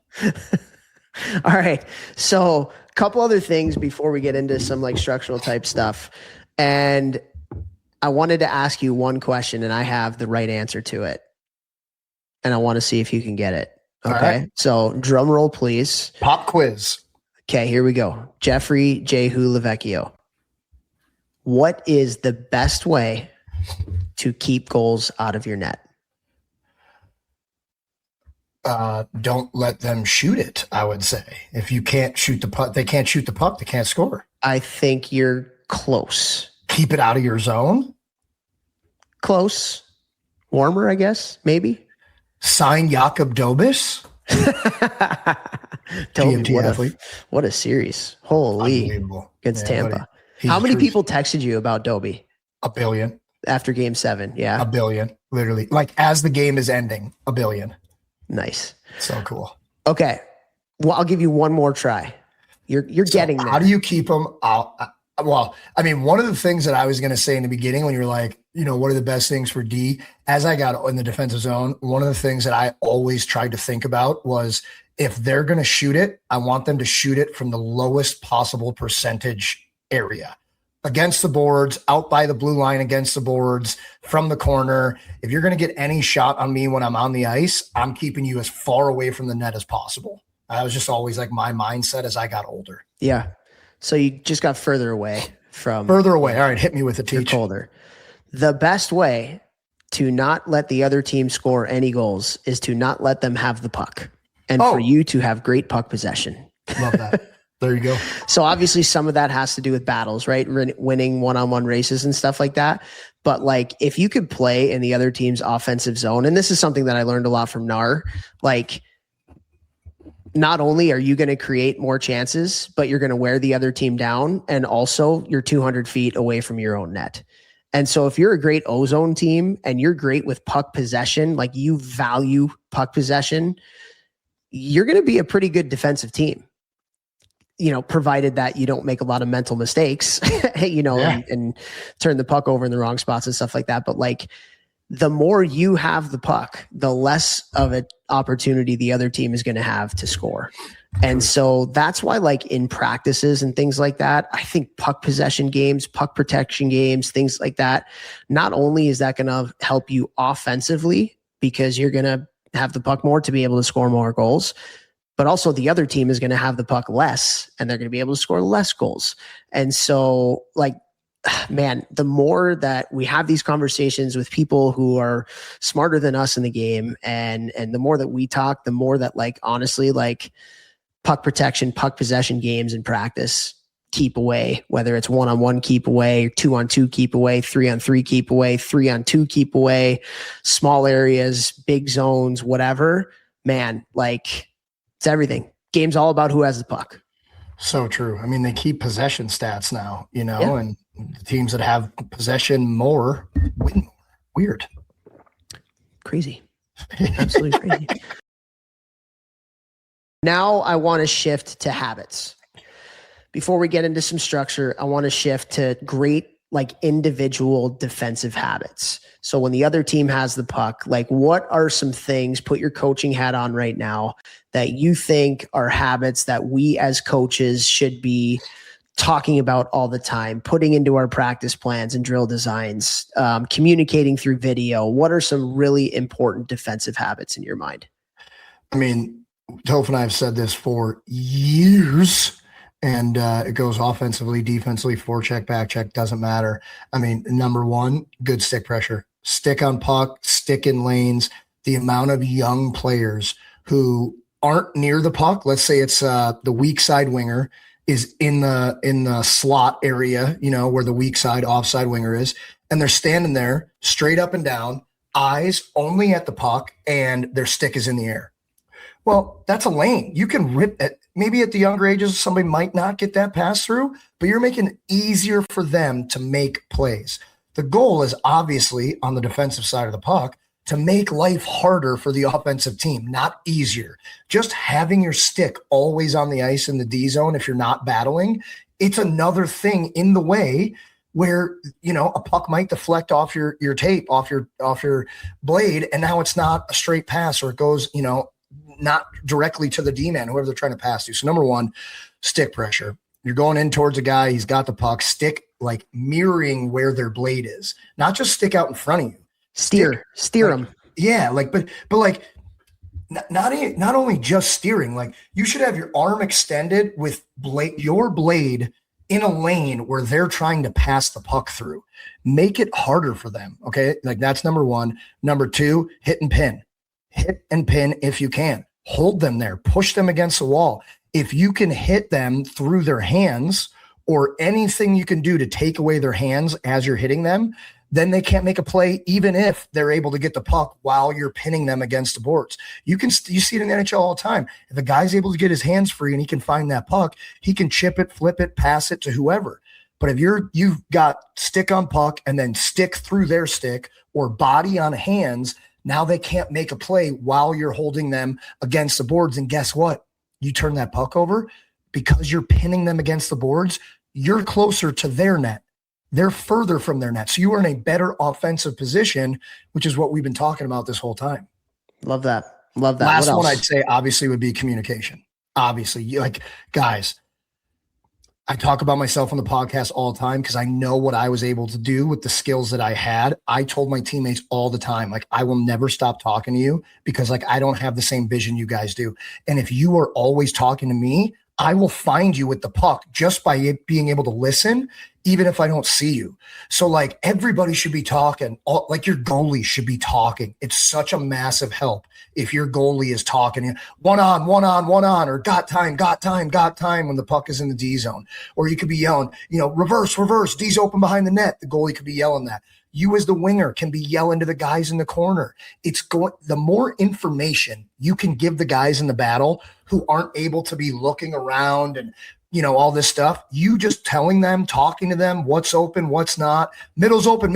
All right. So a couple other things before we get into some like structural type stuff. And I wanted to ask you one question and I have the right answer to it. And I want to see if you can get it. Okay. Right. So drum roll, please. Pop quiz. Okay, here we go. Jeffrey Jehu Lavecchio. What is the best way to keep goals out of your net? Don't let them shoot it, I would say. If you can't shoot the puck, they can't shoot the puck, they can't score. I think you're close. Keep it out of your zone? Close. Warmer, I guess, maybe. Sign Jakob Dobis? Toby, what a series. Holy. Against Tampa. How many people texted you about Dobie? A billion. After game 7, yeah. A billion, literally. Like as the game is ending, a billion. Nice. So cool. Okay. Well, I'll give you one more try. You're getting there. How do you keep them out? Well, I mean, one of the things that I was going to say in the beginning when you're like, what are the best things for D? As I got in the defensive zone, one of the things that I always tried to think about was if they're going to shoot it, I want them to shoot it from the lowest possible percentage area. Against the boards, out by the blue line against the boards, from the corner. If you're going to get any shot on me when I'm on the ice, I'm keeping you as far away from the net as possible. That was just always like my mindset as I got older. Yeah. So you just got further away from. Further away. All right, hit me with a teach. You're colder. The best way to not let the other team score any goals is to not let them have the puck and for you to have great puck possession. Love that. There you go. So obviously some of that has to do with battles, right? Winning one-on-one races and stuff like that. But like if you could play in the other team's offensive zone, and this is something that I learned a lot from NAR, like not only are you going to create more chances, but you're going to wear the other team down. And also you're 200 feet away from your own net. And so if you're a great ozone team and you're great with puck possession, like you value puck possession, you're going to be a pretty good defensive team. Provided that you don't make a lot of mental mistakes, and turn the puck over in the wrong spots and stuff like that. But like the more you have the puck, the less of an opportunity the other team is going to have to score. And so that's why like in practices and things like that, I think puck possession games, puck protection games, things like that, not only is that going to help you offensively because you're going to have the puck more to be able to score more goals, but also the other team is going to have the puck less and they're going to be able to score less goals. And so like, man, the more that we have these conversations with people who are smarter than us in the game and the more that we talk, the more that like, honestly, like puck protection, puck possession games in practice keep away, whether it's 1-on-1 keep away, 2-on-2 keep away, 3-on-3 keep away, 3-on-2 keep away, small areas, big zones, whatever, man, like, it's everything. Game's all about who has the puck. So true. I mean, they keep possession stats now, and the teams that have possession more win more. Weird. Crazy. Absolutely crazy. Now I want to shift to habits. Before we get into some structure, I want to shift to great like individual defensive habits. So when the other team has the puck, like what are some things, put your coaching hat on right now, that you think are habits that we as coaches should be talking about all the time, putting into our practice plans and drill designs, communicating through video? What are some really important defensive habits in your mind? I mean, Topher and I have said this for years. And it goes offensively, defensively, forecheck, back check, doesn't matter. I mean, number one, good stick pressure. Stick on puck, stick in lanes. The amount of young players who aren't near the puck, let's say it's the weak side winger is in the slot area, where the weak side offside winger is, and they're standing there straight up and down, eyes only at the puck, and their stick is in the air. Well, that's a lane. You can rip it. Maybe at the younger ages, somebody might not get that pass through, but you're making it easier for them to make plays. The goal is obviously on the defensive side of the puck to make life harder for the offensive team, not easier. Just having your stick always on the ice in the D zone, if you're not battling, it's another thing in the way where, a puck might deflect off your tape, off your blade, and now it's not a straight pass, or it goes, not directly to the D-man, whoever they're trying to pass to. So number one, stick pressure. You're going in towards a guy, he's got the puck, stick like mirroring where their blade is, not just stick out in front of you. Steer them. Yeah, but like not only just steering, like you should have your arm extended with your blade in a lane where they're trying to pass the puck through. Make it harder for them, okay? Like that's number one. Number two, hit and pin. Hit and pin if you can. Hold them there. Push them against the wall. If you can hit them through their hands or anything you can do to take away their hands as you're hitting them, then they can't make a play even if they're able to get the puck while you're pinning them against the boards. You see it in the NHL all the time. If a guy's able to get his hands free and he can find that puck, he can chip it, flip it, pass it to whoever. But if you've got stick on puck and then stick through their stick or body on hands, now they can't make a play while you're holding them against the boards. And guess what? you turn that puck over, because you're pinning them against the boards, you're closer to their net. They're further from their net. So you are in a better offensive position, which is what we've been talking about this whole time. Love that. Love that. Last what else? one I'd say obviously would be communication. Obviously, guys, I talk about myself on the podcast all the time because I know what I was able to do with the skills that I had. I told my teammates all the time, I will never stop talking to you because I don't have the same vision you guys do. And if you are always talking to me, I will find you with the puck just by being able to listen, even if I don't see you. So everybody should be talking, your goalie should be talking. It's such a massive help if your goalie is talking one on, or got time when the puck is in the D zone. Or you could be yelling, reverse, D's open behind the net. The goalie could be yelling that. You as the winger can be yelling to the guys in the corner. The more information you can give the guys in the battle who aren't able to be looking around and, all this stuff, you just telling them, talking to them, what's open, what's not, middle's open.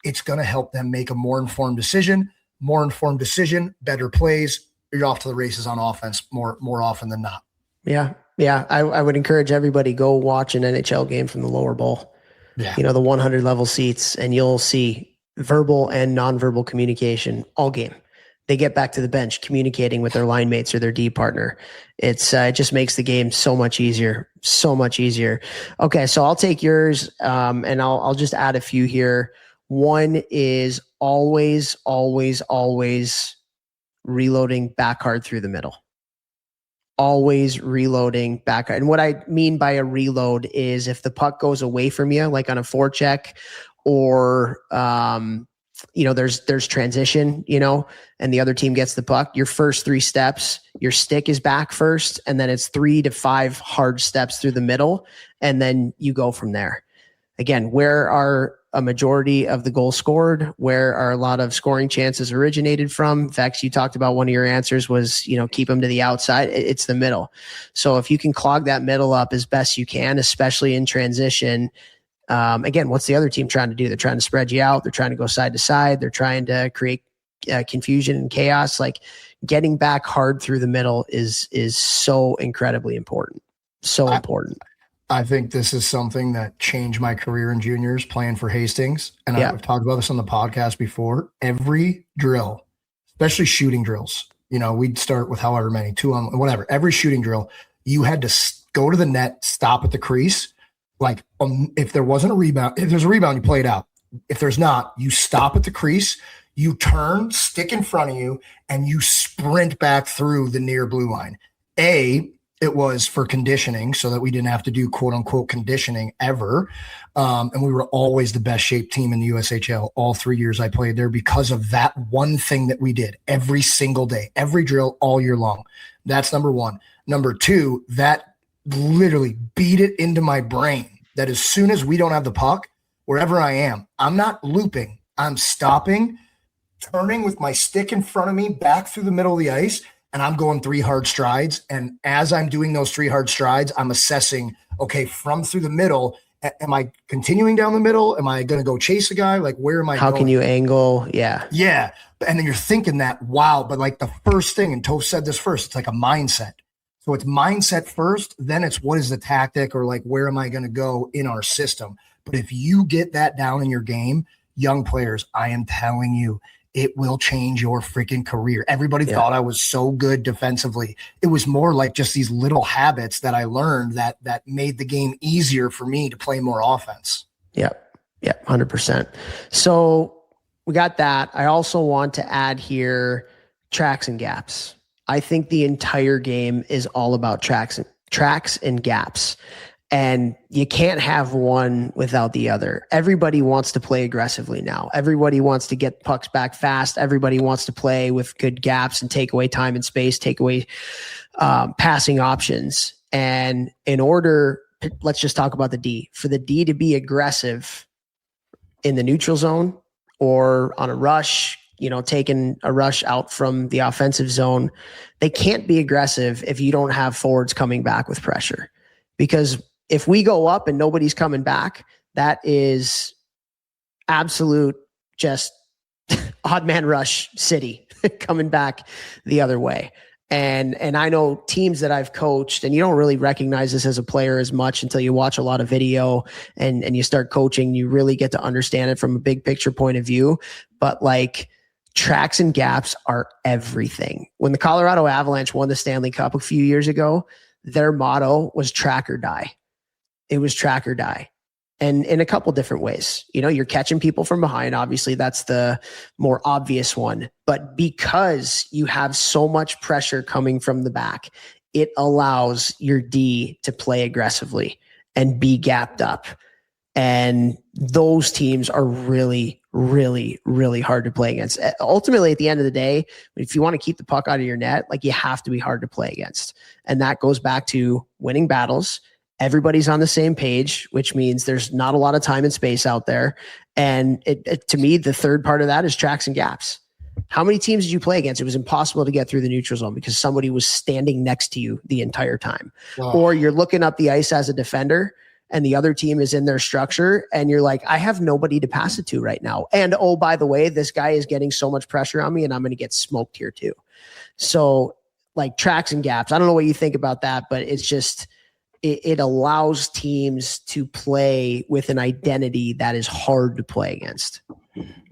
It's going to help them make a more informed decision, better plays. You're off to the races on offense more often than not. Yeah. Yeah. I would encourage everybody, go watch an NHL game from the lower bowl. Yeah. The 100 level seats, and you'll see verbal and nonverbal communication all game. They get back to the bench communicating with their line mates or their D partner. It just makes the game so much easier. Okay. So I'll take yours. And I'll just add a few here. One is always reloading back hard through the middle. Always reloading back. And what I mean by a reload is if the puck goes away from you, like on a forecheck, or, there's transition, and the other team gets the puck, your first 3 steps, your stick is back first, and then it's 3 to 5 hard steps through the middle. And then you go from there. Again, where are a majority of the goals scored? Where are a lot of scoring chances originated from? In fact, you talked about one of your answers was, keep them to the outside. It's the middle. So if you can clog that middle up as best you can, especially in transition, again, what's the other team trying to do? They're trying to spread you out. They're trying to go side to side. They're trying to create confusion and chaos. Getting back hard through the middle is so incredibly important. Important. I think this is something that changed my career in juniors playing for Hastings. And I've talked about this on the podcast before. Every drill, especially shooting drills, we'd start with however many, 2 on whatever. Every shooting drill, you had to go to the net, stop at the crease. If there wasn't a rebound, if there's a rebound, you play it out. If there's not, you stop at the crease, you turn, stick in front of you, and you sprint back through the near blue line. It was for conditioning so that we didn't have to do quote unquote conditioning ever. And we were always the best shaped team in the USHL all 3 years I played there because of that one thing that we did every single day, every drill all year long. That's number one. Number two, that literally beat it into my brain that as soon as we don't have the puck, wherever I am, I'm not looping. I'm stopping, turning with my stick in front of me back through the middle of the ice, and I'm going 3 hard strides. And as I'm doing those 3 hard strides, I'm assessing, okay, from through the middle, am I continuing down the middle? Am I going to go chase a guy? Where am I How going? can you angle? Yeah. Yeah. And then you're thinking that, wow, but the first thing, and Toph said this first, it's like a mindset. So it's mindset first, then it's what is the tactic or where am I going to go in our system? But if you get that down in your game, young players, I am telling you, it will change your freaking career. Everybody thought I was so good defensively. It was more like just these little habits that I learned that made the game easier for me to play more offense. Yeah. Yeah. 100%. So we got that. I also want to add here tracks and gaps. I think the entire game is all about tracks and gaps. And you can't have one without the other. Everybody wants to play aggressively now. Everybody wants to get pucks back fast. Everybody wants to play with good gaps and take away time and space, take away passing options. And in order, let's just talk about the D. For the D to be aggressive in the neutral zone or on a rush, taking a rush out from the offensive zone, they can't be aggressive if you don't have forwards coming back with pressure. Because if we go up and nobody's coming back, that is absolute just odd man rush city coming back the other way. And I know teams that I've coached, and you don't really recognize this as a player as much until you watch a lot of video and you start coaching. You really get to understand it from a big picture point of view. But like tracks and gaps are everything. When the Colorado Avalanche won the Stanley Cup a few years ago, their motto was track or die. It was track or die. And in a couple different ways, you're catching people from behind. Obviously, that's the more obvious one. But because you have so much pressure coming from the back, it allows your D to play aggressively and be gapped up. And those teams are really, really, really hard to play against. Ultimately, at the end of the day, if you want to keep the puck out of your net, like you have to be hard to play against. And that goes back to winning battles. Everybody's on the same page, which means there's not a lot of time and space out there. And to me, the third part of that is tracks and gaps. How many teams did you play against? It was impossible to get through the neutral zone because somebody was standing next to you the entire time. Wow. Or you're looking up the ice as a defender and the other team is in their structure and you're like, I have nobody to pass it to right now. And oh, by the way, this guy is getting so much pressure on me and I'm going to get smoked here too. So like tracks and gaps, I don't know what you think about that, but it's just, it allows teams to play with an identity that is hard to play against.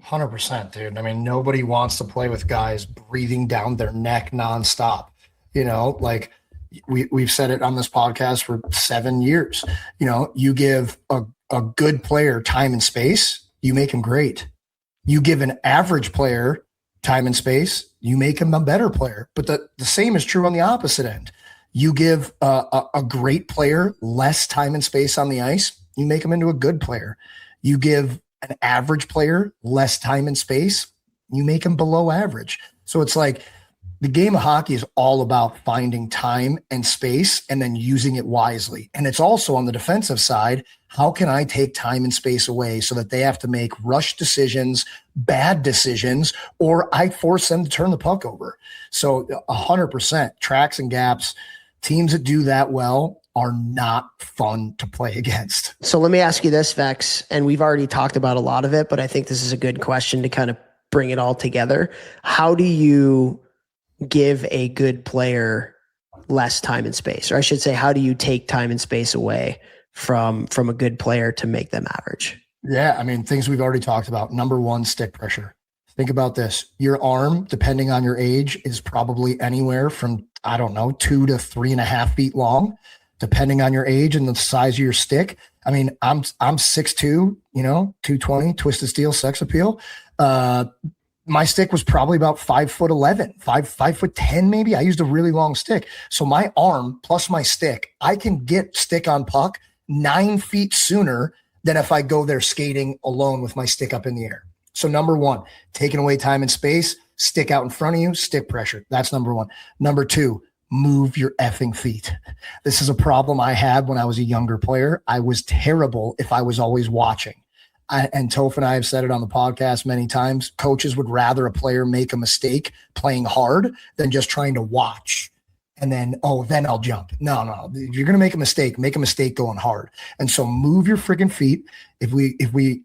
100%, dude. I mean, nobody wants to play with guys breathing down their neck nonstop. Like we've said it on this podcast for 7 years. You give a good player time and space, you make him great. You give an average player time and space, you make him a better player. But the same is true on the opposite end. You give a great player less time and space on the ice, you make him into a good player. You give an average player less time and space, you make him below average. So it's like the game of hockey is all about finding time and space and then using it wisely. And it's also on the defensive side, how can I take time and space away so that they have to make rush decisions, bad decisions, or I force them to turn the puck over? So 100% tracks and gaps. Teams that do that well are not fun to play against. So let me ask you this, Vex, and we've already talked about a lot of it, but I think this is a good question to kind of bring it all together. How do you give a good player less time and space? Or I should say, how do you take time and space away from a good player to make them average? Yeah, I mean, things we've already talked about. Number one, stick pressure. Think about this. Your arm, depending on your age, is probably anywhere from, 2 to 3.5 feet long, depending on your age and the size of your stick. I mean, I'm 6'2", 220, twisted steel, sex appeal. My stick was probably about 5'11", 5'10", maybe. I used a really long stick. So my arm plus my stick, I can get stick on puck 9 feet sooner than if I go there skating alone with my stick up in the air. So number one, taking away time and space, stick out in front of you, stick pressure. That's number one. Number two, move your effing feet. This is a problem I had when I was a younger player. I was terrible if I was always watching. And Topher and I have said it on the podcast many times. Coaches would rather a player make a mistake playing hard than just trying to watch. And then, then I'll jump. No. If you're going to make a mistake going hard. And so move your freaking feet. If we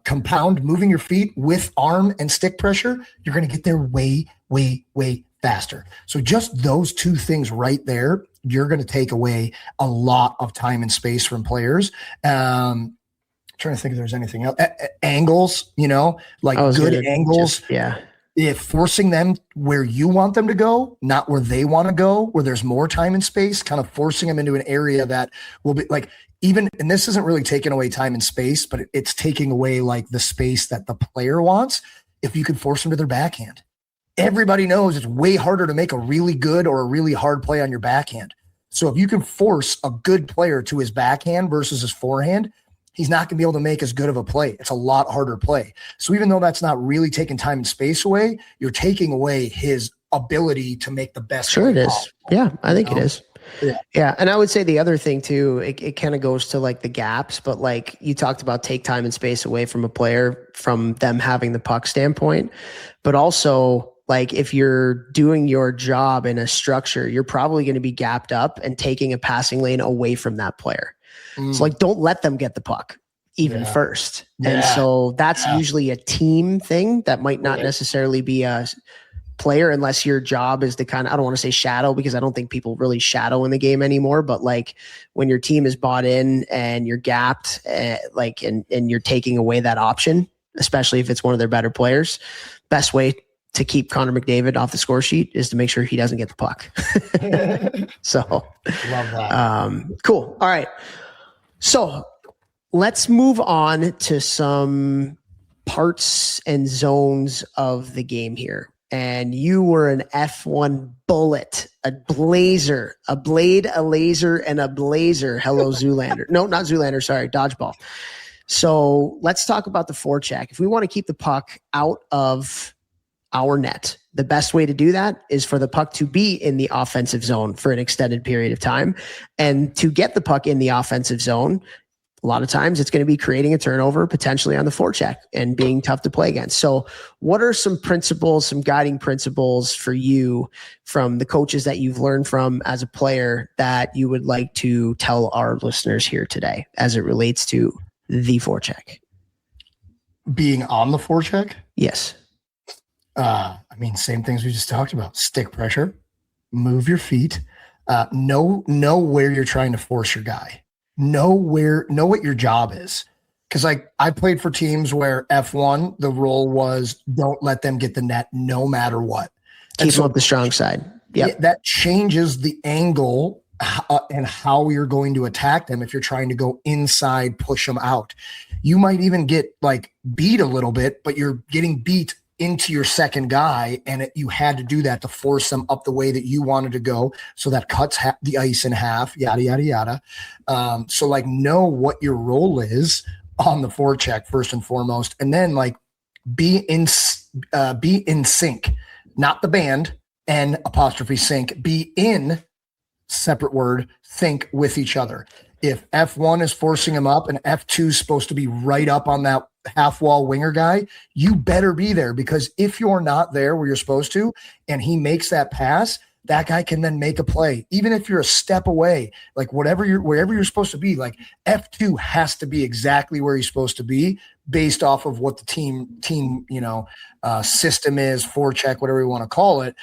compound moving your feet with arm and stick pressure, you're going to get there way, way, way faster. So just those two things right there, you're going to take away a lot of time and space from players. Trying to think if there's anything else. Angles, like good angles. If forcing them where you want them to go, not where they want to go, where there's more time and space, kind of forcing them into an area that will be like, even, and this isn't really taking away time and space, but it's taking away like the space that the player wants. If you can force them to their backhand, everybody knows it's way harder to make a really good or a really hard play on your backhand. So if you can force a good player to his backhand versus his forehand, he's not going to be able to make as good of a play. It's a lot harder play. So even though that's not really taking time and space away, you're taking away his ability to make the best. Sure it is. Possible. Yeah, I think it is. Yeah. And I would say the other thing too, it kind of goes to like the gaps, but like you talked about take time and space away from a player from them having the puck standpoint, but also like if you're doing your job in a structure, you're probably going to be gapped up and taking a passing lane away from that player. So like, don't let them get the puck even first. And so that's usually a team thing that might not necessarily be a player, unless your job is to kind of, I don't want to say shadow, because I don't think people really shadow in the game anymore, but like when your team is bought in and you're gapped, and you're taking away that option, especially if it's one of their better players, best way to keep Connor McDavid off the score sheet is to make sure he doesn't get the puck. So love that. Cool. All right. So let's move on to some parts and zones of the game here. And you were an F1 bullet, a blazer, a blade, a laser, and a blazer. Hello, Zoolander. No, not Zoolander. Sorry, dodgeball. So let's talk about the forecheck. If we want to keep the puck out of our net, the best way to do that is for the puck to be in the offensive zone for an extended period of time. And to get the puck in the offensive zone, a lot of times it's going to be creating a turnover, potentially on the forecheck, and being tough to play against. So what are some principles, some guiding principles for you from the coaches that you've learned from as a player that you would like to tell our listeners here today as it relates to the forecheck? Being on the forecheck? Yes. Same things we just talked about. Stick pressure, move your feet, know where you're trying to force your guy. Know what your job is. Because like I played for teams where F1, the role was don't let them get the net no matter what. Keep them up the strong side. Yeah, that changes the angle and how you're going to attack them. If you're trying to go inside, push them out, you might even get like beat a little bit, but you're getting beat into your second guy, and you had to do that to force them up the way that you wanted to go. So that cuts the ice in half, yada, yada, yada. So like know what your role is on the forecheck first and foremost, and then like be in sync, not the band, N''sync, be in separate word, sync with each other. If F1 is forcing him up and F2 is supposed to be right up on that half wall winger guy, you better be there, because if you're not there where you're supposed to and he makes that pass, that guy can then make a play. Even if you're a step away, like wherever you're supposed to be, like F2 has to be exactly where he's supposed to be based off of what the team system is, forecheck, whatever you want to call it.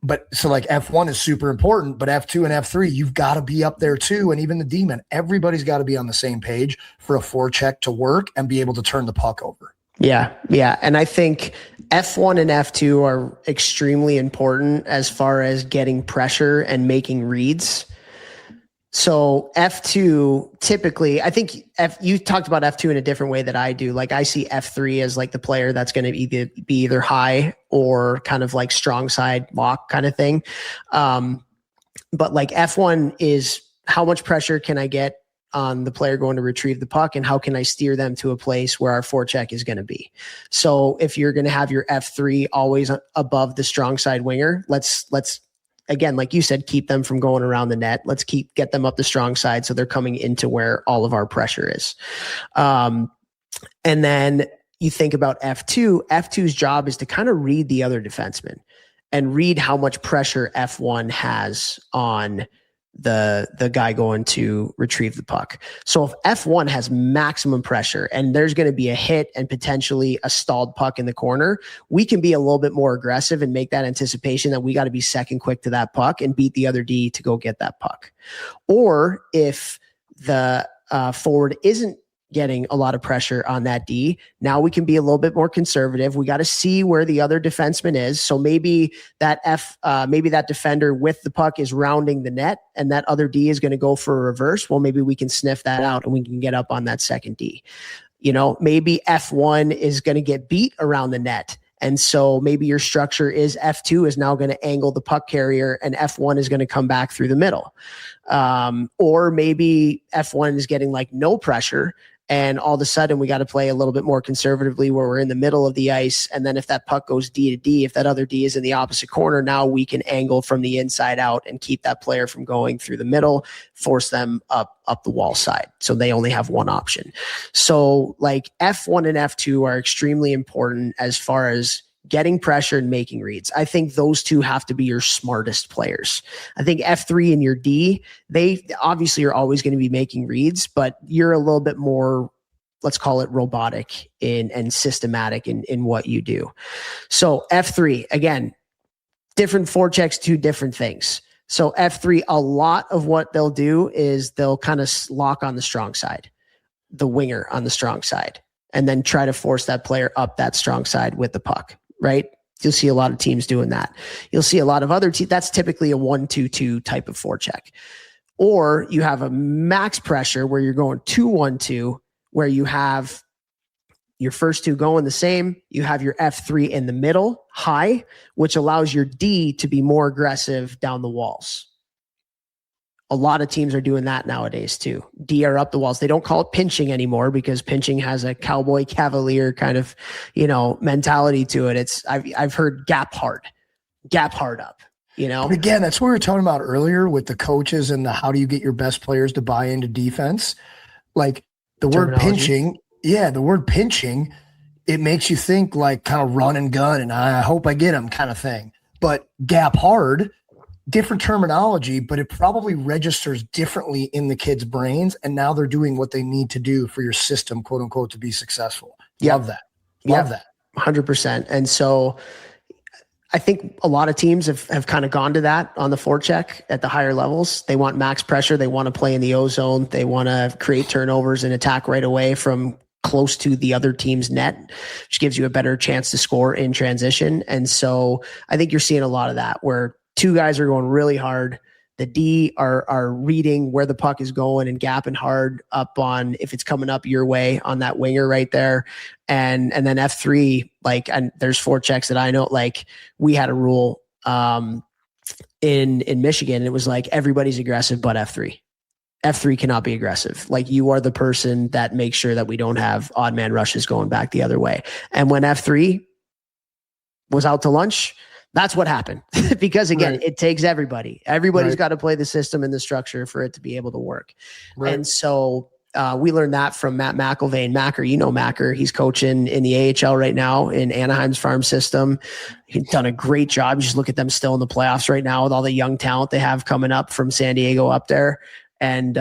But so like F1 is super important, but F2 and F3, you've got to be up there too. And even the demon, everybody's got to be on the same page for a forecheck to work and be able to turn the puck over. Yeah. Yeah. And I think F1 and F2 are extremely important as far as getting pressure and making reads. So F2 typically, I think you talked about F2 in a different way that I do. Like I see F3 as like the player that's going to be either high or kind of like strong side lock kind of thing. But like F1 is how much pressure can I get on the player going to retrieve the puck, and how can I steer them to a place where our forecheck is going to be. So if you're going to have your F3 always above the strong side winger, let's again, like you said, keep them from going around the net. Let's get them up the strong side so they're coming into where all of our pressure is. And then you think about F2. F2's job is to kind of read the other defenseman and read how much pressure F1 has on the guy going to retrieve the puck. So if F1 has maximum pressure and there's going to be a hit and potentially a stalled puck in the corner, we can be a little bit more aggressive and make that anticipation that we got to be second quick to that puck and beat the other D to go get that puck. Or if the forward isn't getting a lot of pressure on that D, now we can be a little bit more conservative. We got to see where the other defenseman is. So maybe that defender with the puck is rounding the net and that other D is going to go for a reverse. Well, maybe we can sniff that out and we can get up on that second D. Maybe F1 is going to get beat around the net. And so maybe your structure is F2 is now going to angle the puck carrier and F1 is going to come back through the middle. Or maybe F1 is getting like no pressure, and all of a sudden we got to play a little bit more conservatively where we're in the middle of the ice. And then if that puck goes D to D, if that other D is in the opposite corner, now we can angle from the inside out and keep that player from going through the middle, force them up the wall side. So they only have one option. So like F1 and F2 are extremely important as far as getting pressure and making reads. I think those two have to be your smartest players. I think F3 and your D, they obviously are always going to be making reads, but you're a little bit more let's call it robotic and systematic in what you do. So F3, again, different forechecks, two different things. So F3, a lot of what they'll do is they'll kind of lock on the strong side, the winger on the strong side, and then try to force that player up that strong side with the puck, right? You'll see a lot of teams doing that. You'll see a lot of other teams. That's typically a 1-2-2 type of forecheck. Or you have a max pressure where you're going 2-1-2, where you have your first two going the same. You have your F3 in the middle, high, which allows your D to be more aggressive down the walls. A lot of teams are doing that nowadays too. D are up the walls. They don't call it pinching anymore because pinching has a cowboy cavalier kind of, mentality to it. I've heard gap hard up. But again, that's what we were talking about earlier with the coaches and how do you get your best players to buy into defense? Like the word pinching, it makes you think like kind of run and gun and I hope I get him kind of thing. But gap hard, different terminology, but it probably registers differently in the kids' brains. And now they're doing what they need to do for your system, quote unquote, to be successful. Love that. Love that. 100%. And so I think a lot of teams have kind of gone to that on the forecheck at the higher levels. They want max pressure. They want to play in the O zone. They want to create turnovers and attack right away from close to the other team's net, which gives you a better chance to score in transition. And so I think you're seeing a lot of that where two guys are going really hard. The D are reading where the puck is going and gapping hard up on if it's coming up your way on that winger right there. And then F3, and there's forechecks that I know, we had a rule in Michigan. It was like everybody's aggressive but F3. F3 cannot be aggressive. You are the person that makes sure that we don't have odd man rushes going back the other way. And when F3 was out to lunch, that's what happened because again, It takes everybody. Everybody's got to play the system and the structure for it to be able to work. Right. And so we learned that from Matt McIlvain. Macker, Macker, he's coaching in the AHL right now in Anaheim's farm system. He's done a great job. You just look at them still in the playoffs right now with all the young talent they have coming up from San Diego up there. And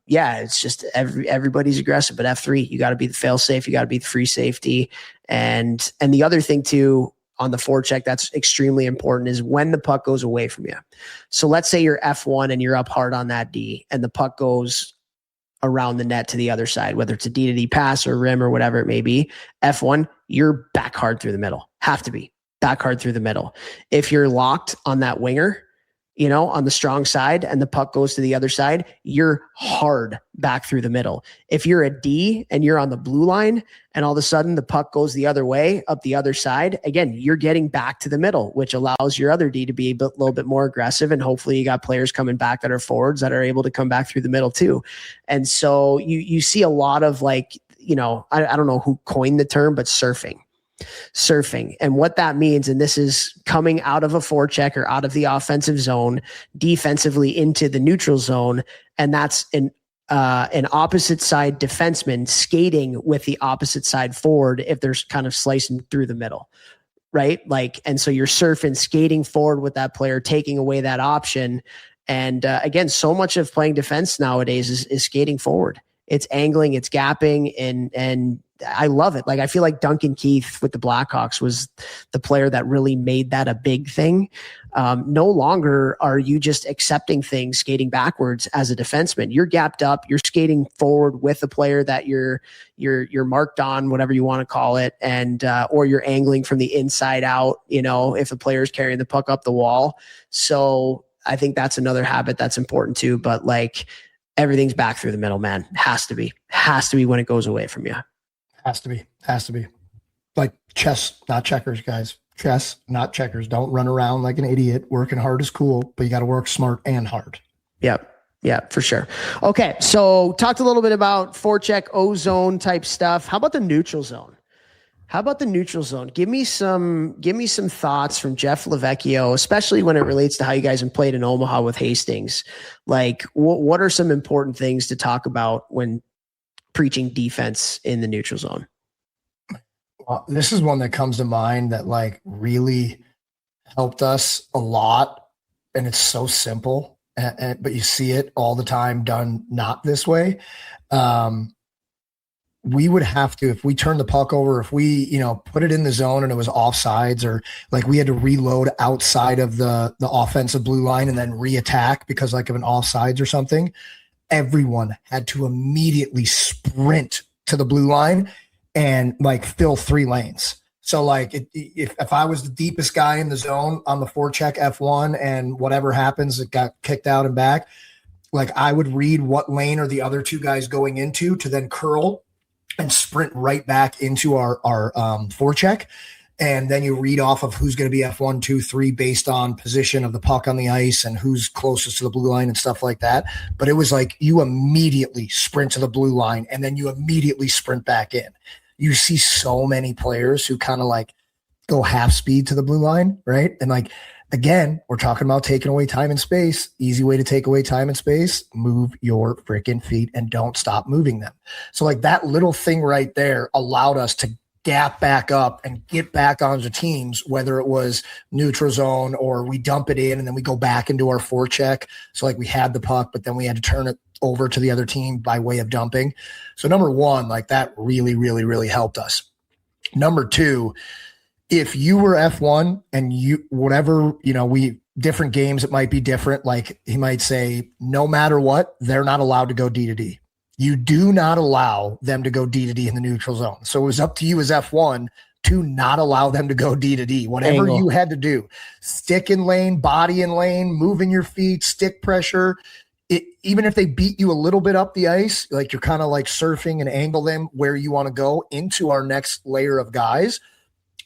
it's just everybody's aggressive, but F3, you got to be the fail safe. You got to be the free safety. And the other thing too, on the forecheck that's extremely important is when the puck goes away from you. So let's say you're F1 and you're up hard on that D and the puck goes around the net to the other side, whether it's a D to D pass or rim or whatever it may be. F1, you're back hard through the middle. Have to be back hard through the middle. If you're locked on that winger, on the strong side and the puck goes to the other side, you're hard back through the middle. If you're a D and you're on the blue line and all of a sudden the puck goes the other way up the other side, again, you're getting back to the middle, which allows your other D to be a little bit more aggressive. And hopefully you got players coming back that are forwards that are able to come back through the middle too. And so you see a lot of I don't know who coined the term, but surfing. And what that means, and this is coming out of a forecheck or out of the offensive zone defensively into the neutral zone. And that's an opposite side defenseman skating with the opposite side forward if they're kind of slicing through the middle. Right. And so you're surfing, skating forward with that player, taking away that option. And again, so much of playing defense nowadays is skating forward. It's angling, it's gapping, and I love it. I feel like Duncan Keith with the Blackhawks was the player that really made that a big thing. No longer are you just accepting things, skating backwards as a defenseman. You're gapped up. You're skating forward with a player that you're marked on, whatever you want to call it, and or you're angling from the inside out. If the player's carrying the puck up the wall. So I think that's another habit that's important too. But everything's back through the middle, man. Has to be when it goes away from you. Has to be. Like chess, not checkers, guys. Chess, not checkers. Don't run around like an idiot. Working hard is cool, but you got to work smart and hard. Yep. Yeah, for sure. Okay. So talked a little bit about forecheck, O-zone type stuff. How about the neutral zone? Give me some thoughts from Jeff Lavecchio, especially when it relates to how you guys have played in Omaha with Hastings. What are some important things to talk about when preaching defense in the neutral zone? Well, this is one that comes to mind that really helped us a lot. And it's so simple, but you see it all the time done not this way. we would have to, if we turned the puck over, if we, you know, put it in the zone and it was offsides, or like we had to reload outside of the offensive blue line and then reattack because like of an offsides or something, everyone had to immediately sprint to the blue line and like fill 3 lanes. So like if I was the deepest guy in the zone on the forecheck F1 and whatever happens, it got kicked out and back, like I would read what lane are the other 2 guys going into to then curl and sprint right back into our forecheck. And then you read off of who's going to be F1, 2, 3 based on position of the puck on the ice and who's closest to the blue line and stuff like that. But it was like you immediately sprint to the blue line and then you immediately sprint back in. You see so many players who kind of like go half speed to the blue line, right? And like, again, we're talking about taking away time and space. Easy way to take away time and space, move your freaking feet and don't stop moving them. So like that little thing right there allowed us to gap back up and get back onto teams, whether it was neutral zone or we dump it in and then we go back into our forecheck. So like we had the puck, but then we had to turn it over to the other team by way of dumping. So number 1, like that really, really, really helped us. Number 2, if you were F1 and you, whatever, you know, different games, it might be different. Like he might say, no matter what, they're not allowed to go D to D. You do not allow them to go D to D in the neutral zone. So it was up to you as F1 to not allow them to go D to D. Whatever you had to do, stick in lane, body in lane, moving your feet, stick pressure. Even if they beat you a little bit up the ice, like you're kind of like surfing and angle them where you want to go into our next layer of guys.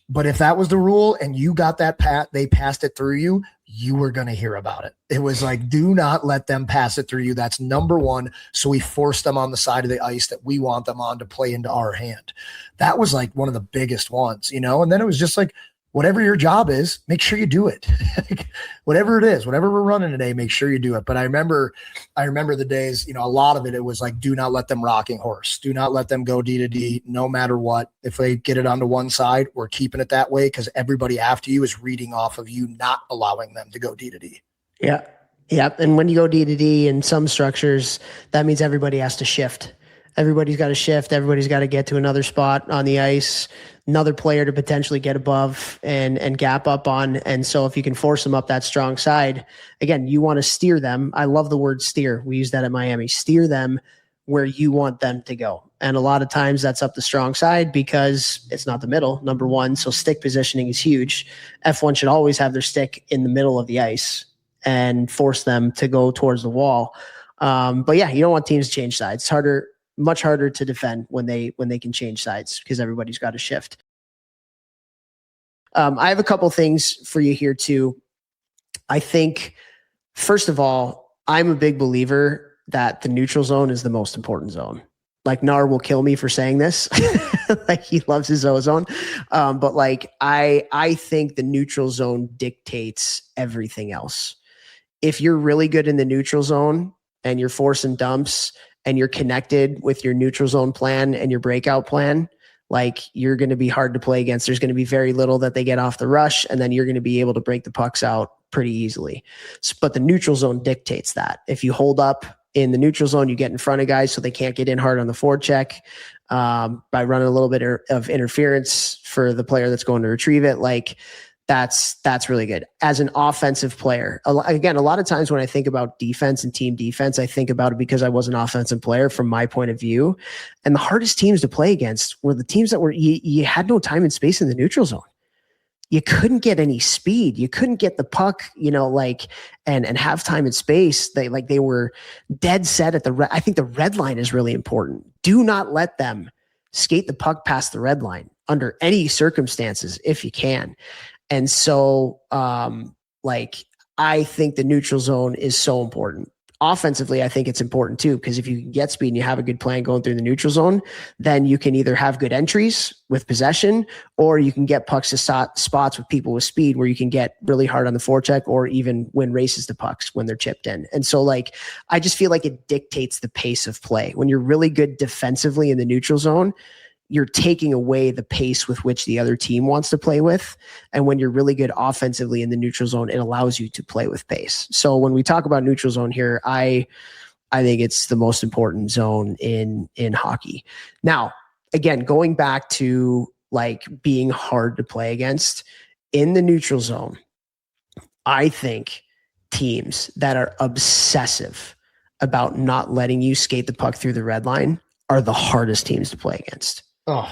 But if that was the rule and you got that they passed it through you, you were going to hear about it. It was like, do not let them pass it through you. That's number 1. So we forced them on the side of the ice that we want them on to play into our hand. That was like one of the biggest ones, you know? And then it was just like, whatever your job is, make sure you do it. Whatever it is, whatever we're running today, make sure you do it. But I remember the days, you know, a lot of it was like, do not let them rocking horse. Do not let them go D to D, no matter what. If they get it onto one side, we're keeping it that way because everybody after you is reading off of you not allowing them to go D to D. Yeah. Yeah. And when you go D to D in some structures, that means everybody has to shift. Everybody's got to shift. Everybody's got to get to another spot on the ice, another player to potentially get above and gap up on. And so if you can force them up that strong side, again, you want to steer them. I love the word steer. We use that at Miami. Steer them where you want them to go. And a lot of times that's up the strong side because it's not the middle, number 1. So stick positioning is huge. F1 should always have their stick in the middle of the ice and force them to go towards the wall. But yeah, you don't want teams to change sides. It's harder, much harder to defend when they can change sides because everybody's got to shift. I have a couple things for you here too. I think, first of all, I'm a big believer that the neutral zone is the most important zone. Like Nar will kill me for saying this. Like he loves his ozone. But like I think the neutral zone dictates everything else. If you're really good in the neutral zone and you're forcing dumps and you're connected with your neutral zone plan and your breakout plan, like you're going to be hard to play against. There's going to be very little that they get off the rush, and then you're going to be able to break the pucks out pretty easily. But the neutral zone dictates that. If you hold up in the neutral zone, you get in front of guys so they can't get in hard on the forecheck by running a little bit of interference for the player that's going to retrieve it. Like that's really good. As an offensive player, again, a lot of times when I think about defense and team defense, I think about it because I was an offensive player from my point of view. And the hardest teams to play against were the teams that were, you had no time and space in the neutral zone. You couldn't get any speed. You couldn't get the puck, and have time and space. They were dead set at I think the red line is really important. Do not let them skate the puck past the red line under any circumstances if you can. And so, I think the neutral zone is so important. Offensively, I think it's important too, because if you can get speed and you have a good plan going through the neutral zone, then you can either have good entries with possession, or you can get pucks to spots with people with speed where you can get really hard on the forecheck or even win races to pucks when they're chipped in. And so I just feel like it dictates the pace of play. When you're really good defensively in the neutral zone, you're taking away the pace with which the other team wants to play with. And when you're really good offensively in the neutral zone, it allows you to play with pace. So when we talk about neutral zone here, I think it's the most important zone in hockey. Now, again, going back to like being hard to play against in the neutral zone, I think teams that are obsessive about not letting you skate the puck through the red line are the hardest teams to play against. Oh,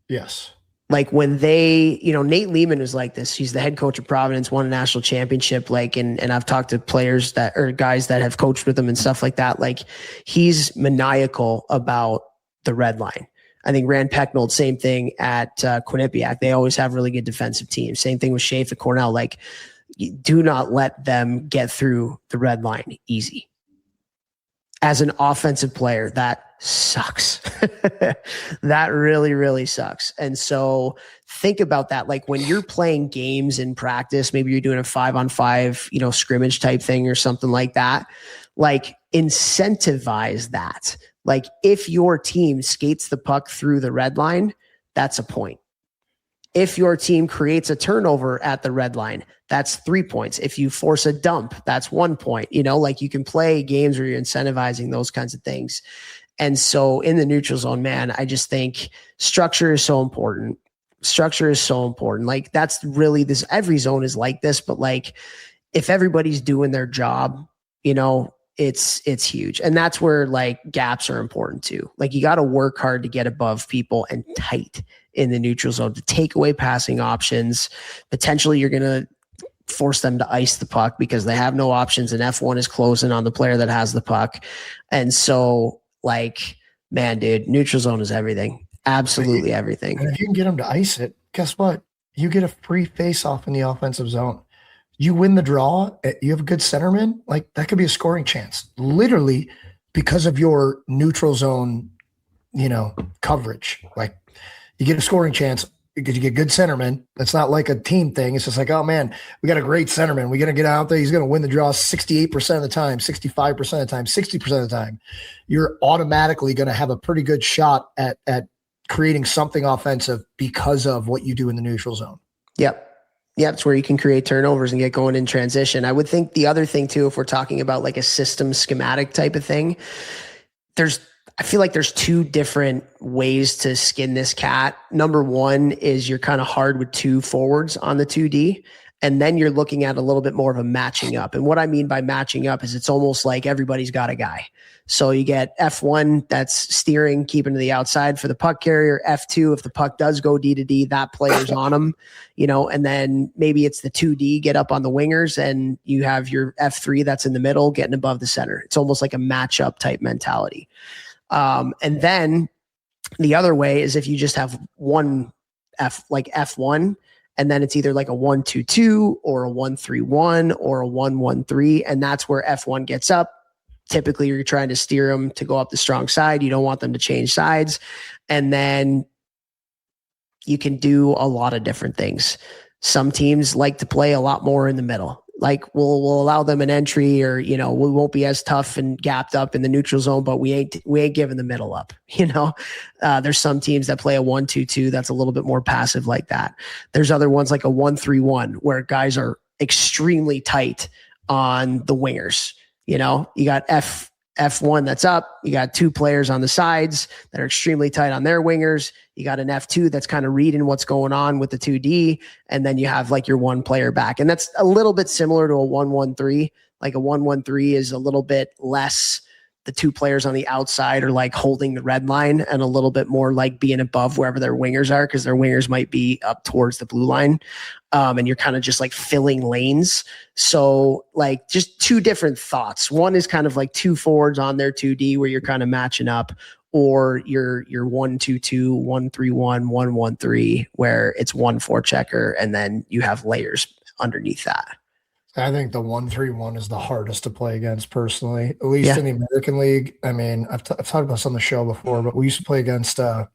yes. Like when they, Nate Lehman was like this. He's the head coach of Providence, won a national championship. Like, and I've talked to players guys that have coached with him and stuff like that. Like, he's maniacal about the red line. I think Rand Pecknold, same thing at Quinnipiac. They always have really good defensive teams. Same thing with Schaeff at Cornell. Like, do not let them get through the red line easy. As an offensive player, that sucks. That really, really sucks. And so think about that. Like when you're playing games in practice, maybe you're doing a 5-on-5, scrimmage type thing or something like that. Like incentivize that. Like if your team skates the puck through the red line, that's a point. If your team creates a turnover at the red line, that's 3 points. If you force a dump, that's 1 point. Like you can play games where you're incentivizing those kinds of things. And so in the neutral zone, man, I just think structure is so important. Structure is so important. Like that's really this, every zone is like this, but like if everybody's doing their job, it's huge. And that's where like gaps are important too. Like you got to work hard to get above people and tight in the neutral zone to take away passing options. Potentially you're going to force them to ice the puck because they have no options and F1 is closing on the player that has the puck. And so like, man, dude, neutral zone is everything. Absolutely everything. And if you can get them to ice it, guess what? You get a free face off in the offensive zone. You win the draw. You have a good centerman. Like that could be a scoring chance literally because of your neutral zone, coverage. Like you get a scoring chance because you get good centermen. It's not like a team thing. It's just like, oh man, we got a great centerman. We're going to get out there. He's going to win the draw 68% of the time, 65% of the time, 60% of the time. You're automatically going to have a pretty good shot at creating something offensive because of what you do in the neutral zone. Yep. Yeah, it's where you can create turnovers and get going in transition. I would think the other thing too, if we're talking about like a system schematic type of thing, I feel like there's two different ways to skin this cat. Number one is you're kind of hard with two forwards on the 2D. And then you're looking at a little bit more of a matching up. And what I mean by matching up is it's almost like everybody's got a guy. So you get F1 that's steering, keeping to the outside for the puck carrier. F2, if the puck does go D to D, that player's on him, and then maybe it's the 2D get up on the wingers and you have your F3 that's in the middle getting above the center. It's almost like a matchup type mentality. And then the other way is if you just have one F1, and then it's either like a 1-2-2 or a 1-3-1 or a 1-1-3. And that's where F1 gets up. Typically you're trying to steer them to go up the strong side. You don't want them to change sides. And then you can do a lot of different things. Some teams like to play a lot more in the middle. Like we'll allow them an entry or, we won't be as tough and gapped up in the neutral zone, but we ain't giving the middle up. There's some teams that play a 1-2-2 that's a little bit more passive like that. There's other ones like a 1-3-1 where guys are extremely tight on the wingers. You got F1 that's up. You got two players on the sides that are extremely tight on their wingers. You got an F2 that's kind of reading what's going on with the 2D. And then you have like your one player back. And that's a little bit similar to a 1-1-3. Like a 1-1-3 is a little bit less. The two players on the outside are like holding the red line and a little bit more like being above wherever their wingers are because their wingers might be up towards the blue line. And you're kind of just like filling lanes. So like just two different thoughts. One is kind of like two forwards on their 2D where you're kind of matching up, or your 1-2-2, 1-3-1, 1-1-3, where it's one forechecker and then you have layers underneath that. I think the 1-3-1 is the hardest to play against personally, at least in the American League. I mean, I've talked about this on the show before, but we used to play against it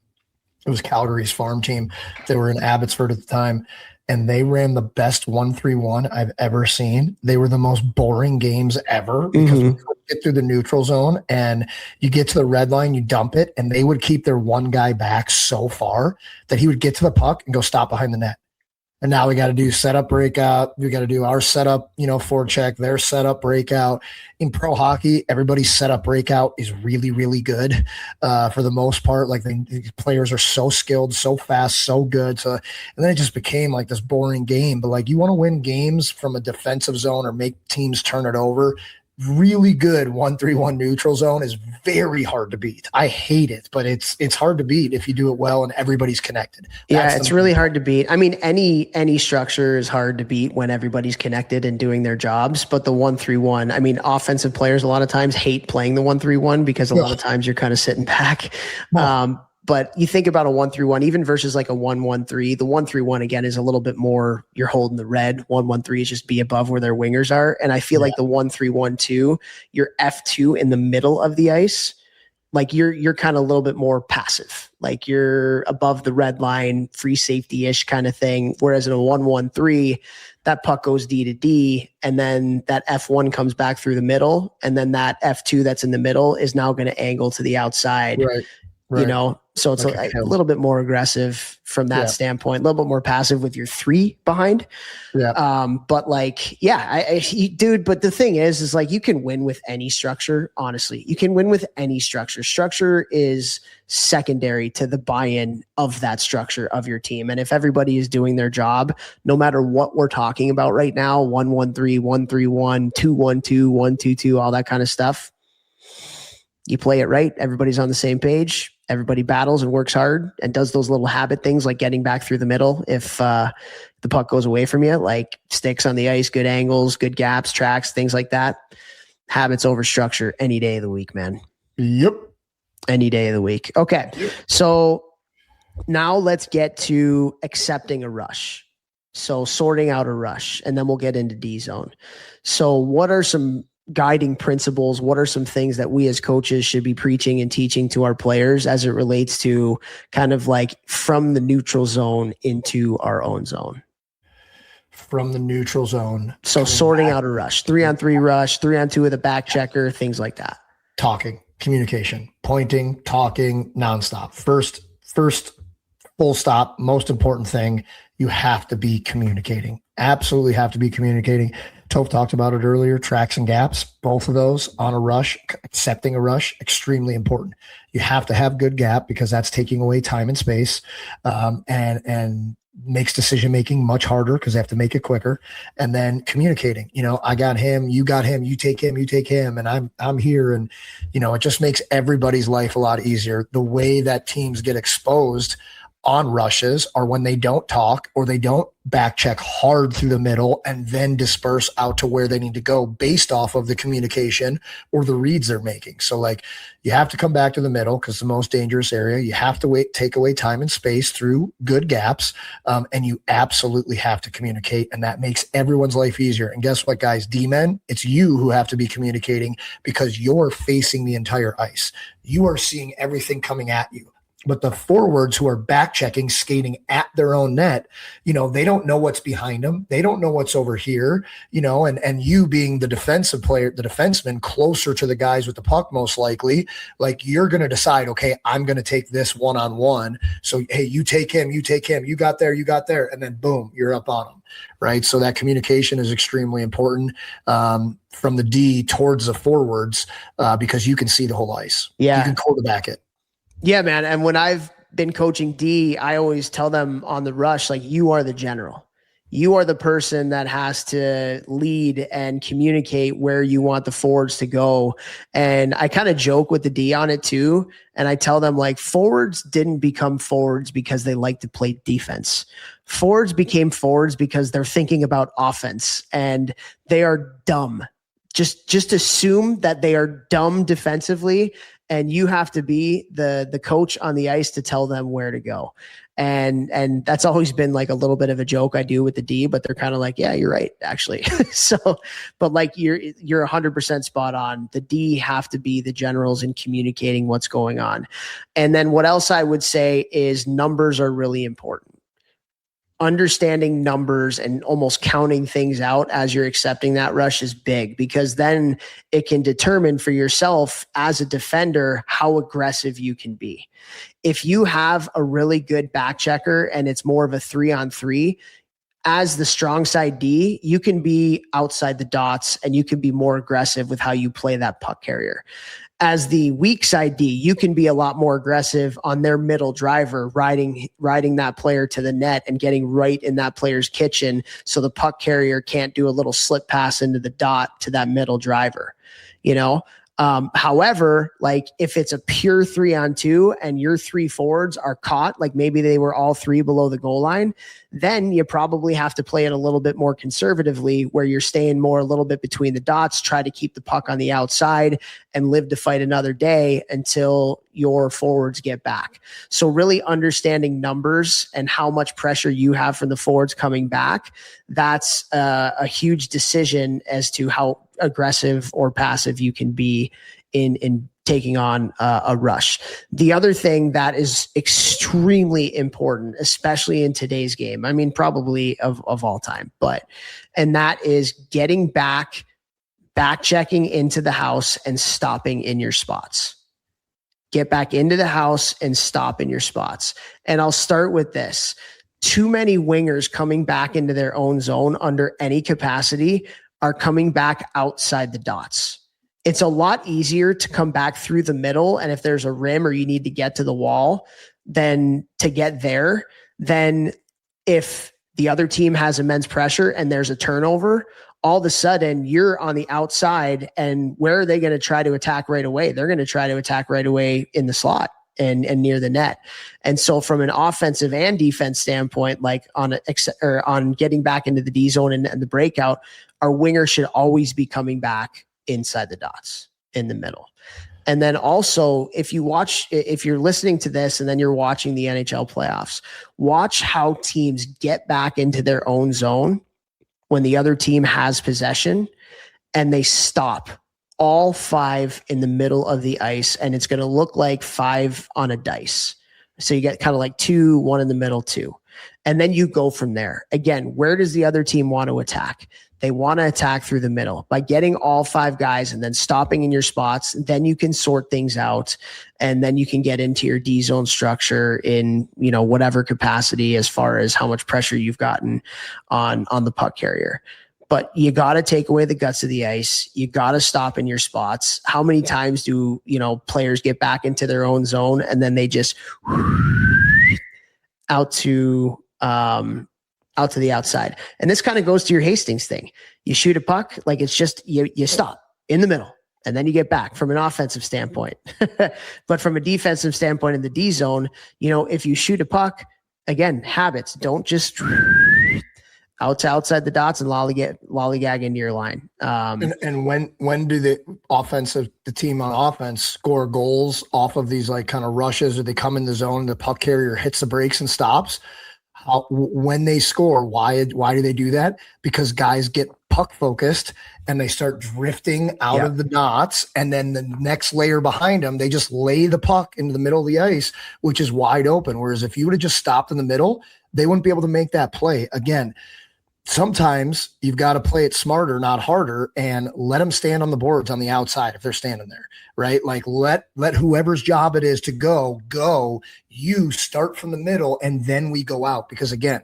was Calgary's farm team. They were in Abbotsford at the time, and they ran the best 1-3-1 I've ever seen. They were the most boring games ever because we couldn't get through the neutral zone, and you get to the red line, you dump it, and they would keep their one guy back so far that he would get to the puck and go stop behind the net. And now we got to do setup breakout. We got to do our setup, forecheck, their setup breakout. In pro hockey, everybody's setup breakout is really, really good for the most part. Like the players are so skilled, so fast, so good. So, and then it just became like this boring game. But like you want to win games from a defensive zone or make teams turn it over. Really good 1-3-1 neutral zone is very hard to beat. I hate it, but it's hard to beat if you do it well and everybody's connected. Yeah, it's really hard to beat. I mean, any structure is hard to beat when everybody's connected and doing their jobs. But the 1-3-1, I mean, offensive players a lot of times hate playing the 1-3-1 because a lot of times you're kind of sitting back. But you think about a 1-3-1, even versus like a 1-1-3. The 1-3-1 again is a little bit more. You're holding the red. 1-1-3 is just be above where their wingers are. And I feel like the 1-3-1-2, your F2 in the middle of the ice, like you're kind of a little bit more passive. Like you're above the red line, free safety-ish kind of thing. Whereas in a 1-1-3, that puck goes D to D, and then that F1 comes back through the middle, and then that F2 that's in the middle is now going to angle to the outside. Right. So it's like a little bit more aggressive from that standpoint, a little bit more passive with your 3 behind. But like, dude, but the thing is like, you can win with any structure. Honestly, you can win with any structure. Structure is secondary to the buy-in of that structure of your team. And if everybody is doing their job, no matter what we're talking about right now, 1-1-3, 1-3-1, 2-1-2, 1-2-2, all that kind of stuff, you play it right. Everybody's on the same page. Everybody battles and works hard and does those little habit things like getting back through the middle if the puck goes away from you, like sticks on the ice, good angles, good gaps, tracks, things like that. Habits over structure any day of the week, man. Yep. Any day of the week. Okay. Yep. So now let's get to accepting a rush. So sorting out a rush, and then we'll get into D zone. So what are some guiding principles? What are some things that we as coaches should be preaching and teaching to our players as it relates to kind of like from the neutral zone into our own zone? From the neutral zone. So sorting out a rush, 3-on-3 rush, 3-on-2 with a back checker, things like that. Talking, communication, pointing, talking, nonstop. First full stop, most important thing, you have to be communicating. Absolutely have to be communicating. Toph talked about it earlier, tracks and gaps, both of those on a rush, accepting a rush, extremely important. You have to have good gap because that's taking away time and space and makes decision-making much harder because they have to make it quicker. And then communicating, I got him, you take him, and I'm here. And, it just makes everybody's life a lot easier. The way that teams get exposed on rushes are when they don't talk or they don't back check hard through the middle and then disperse out to where they need to go based off of the communication or the reads they're making. So like you have to come back to the middle because the most dangerous area. You have to take away time and space through good gaps. And you absolutely have to communicate, and that makes everyone's life easier. And guess what, guys, D-men, it's you who have to be communicating because you're facing the entire ice. You are seeing everything coming at you. But the forwards who are back checking, skating at their own net, they don't know what's behind them. They don't know what's over here, and you being the defensive player, the defenseman closer to the guys with the puck, most likely, like you're going to decide, okay, I'm going to take this one-on-one. So, hey, you take him, you got there. And then boom, you're up on them. Right. So that communication is extremely important from the D towards the forwards because you can see the whole ice. Yeah. You can quarterback it. Yeah, man. And when I've been coaching D, I always tell them on the rush, like, you are the general. You are the person that has to lead and communicate where you want the forwards to go. And I kind of joke with the D on it too. And I tell them, like, forwards didn't become forwards because they like to play defense. Forwards became forwards because they're thinking about offense, and they are dumb. Just assume that they are dumb defensively, and you have to be the coach on the ice to tell them where to go. And that's always been like a little bit of a joke I do with the D, but they're kind of like, yeah, you're right, actually. But like you're 100% spot on. The D have to be the generals in communicating what's going on. And then what else I would say is numbers are really important. Understanding numbers and almost counting things out as you're accepting that rush is big, because then it can determine for yourself as a defender how aggressive you can be. If you have a really good back checker and it's more of a 3-on-3, as the strong side D, you can be outside the dots and you can be more aggressive with how you play that puck carrier. As the weak side D, you can be a lot more aggressive on their middle driver, riding that player to the net and getting right in that player's kitchen so the puck carrier can't do a little slip pass into the dot to that middle driver, you know? However, like if it's a pure 3-on-2 and your 3 forwards are caught, like maybe they were all 3 below the goal line, then you probably have to play it a little bit more conservatively where you're staying more a little bit between the dots, try to keep the puck on the outside and live to fight another day until your forwards get back. So really understanding numbers and how much pressure you have from the forwards coming back, that's a huge decision as to how aggressive or passive you can be in taking on a rush. The other thing that is extremely important, especially in today's game, I mean, probably of all time, and that is getting back checking into the house and stopping in your spots. Get back into the house and stop in your spots. And I'll start with this. Too many wingers coming back into their own zone under any capacity are coming back outside the dots. It's a lot easier to come back through the middle. And if there's a rim or you need to get to the wall, then to get there, then if the other team has immense pressure and there's a turnover, all of a sudden you're on the outside. And where are they going to try to attack right away? They're going to try to attack right away in the slot and near the net. And so from an offensive and defense standpoint, like on getting back into the D zone and the breakout, our winger should always be coming back inside the dots in the middle. And then also if you're listening to this and then you're watching the NHL playoffs, watch how teams get back into their own zone when the other team has possession and they stop all 5 in the middle of the ice. And it's going to look like 5 on a dice. So you get kind of like 2, 1 in the middle, 2. And then you go from there. Again, where does the other team want to attack? They want to attack through the middle. By getting all 5 guys and then stopping in your spots, then you can sort things out and then you can get into your D zone structure in, whatever capacity as far as how much pressure you've gotten on the puck carrier. But you got to take away the guts of the ice. You got to stop in your spots. How many times do, players get back into their own zone and then they just out to the outside? And this kind of goes to your Hastings thing. You shoot a puck, like it's just, you stop in the middle and then you get back from an offensive standpoint. But from a defensive standpoint in the D zone, if you shoot a puck, again, habits, don't just outside the dots and lollygag into your line. And when do the team on offense score goals off of these like kind of rushes, or they come in the zone, the puck carrier hits the brakes and stops? When they score, why do they do that? Because guys get puck focused and they start drifting out of the dots, and then the next layer behind them, they just lay the puck into the middle of the ice, which is wide open. Whereas if you would have just stopped in the middle, they wouldn't be able to make that play. Again, sometimes you've got to play it smarter, not harder, and let them stand on the boards on the outside if they're standing there, right? Like let whoever's job it is to go, you start from the middle and then we go out. Because again,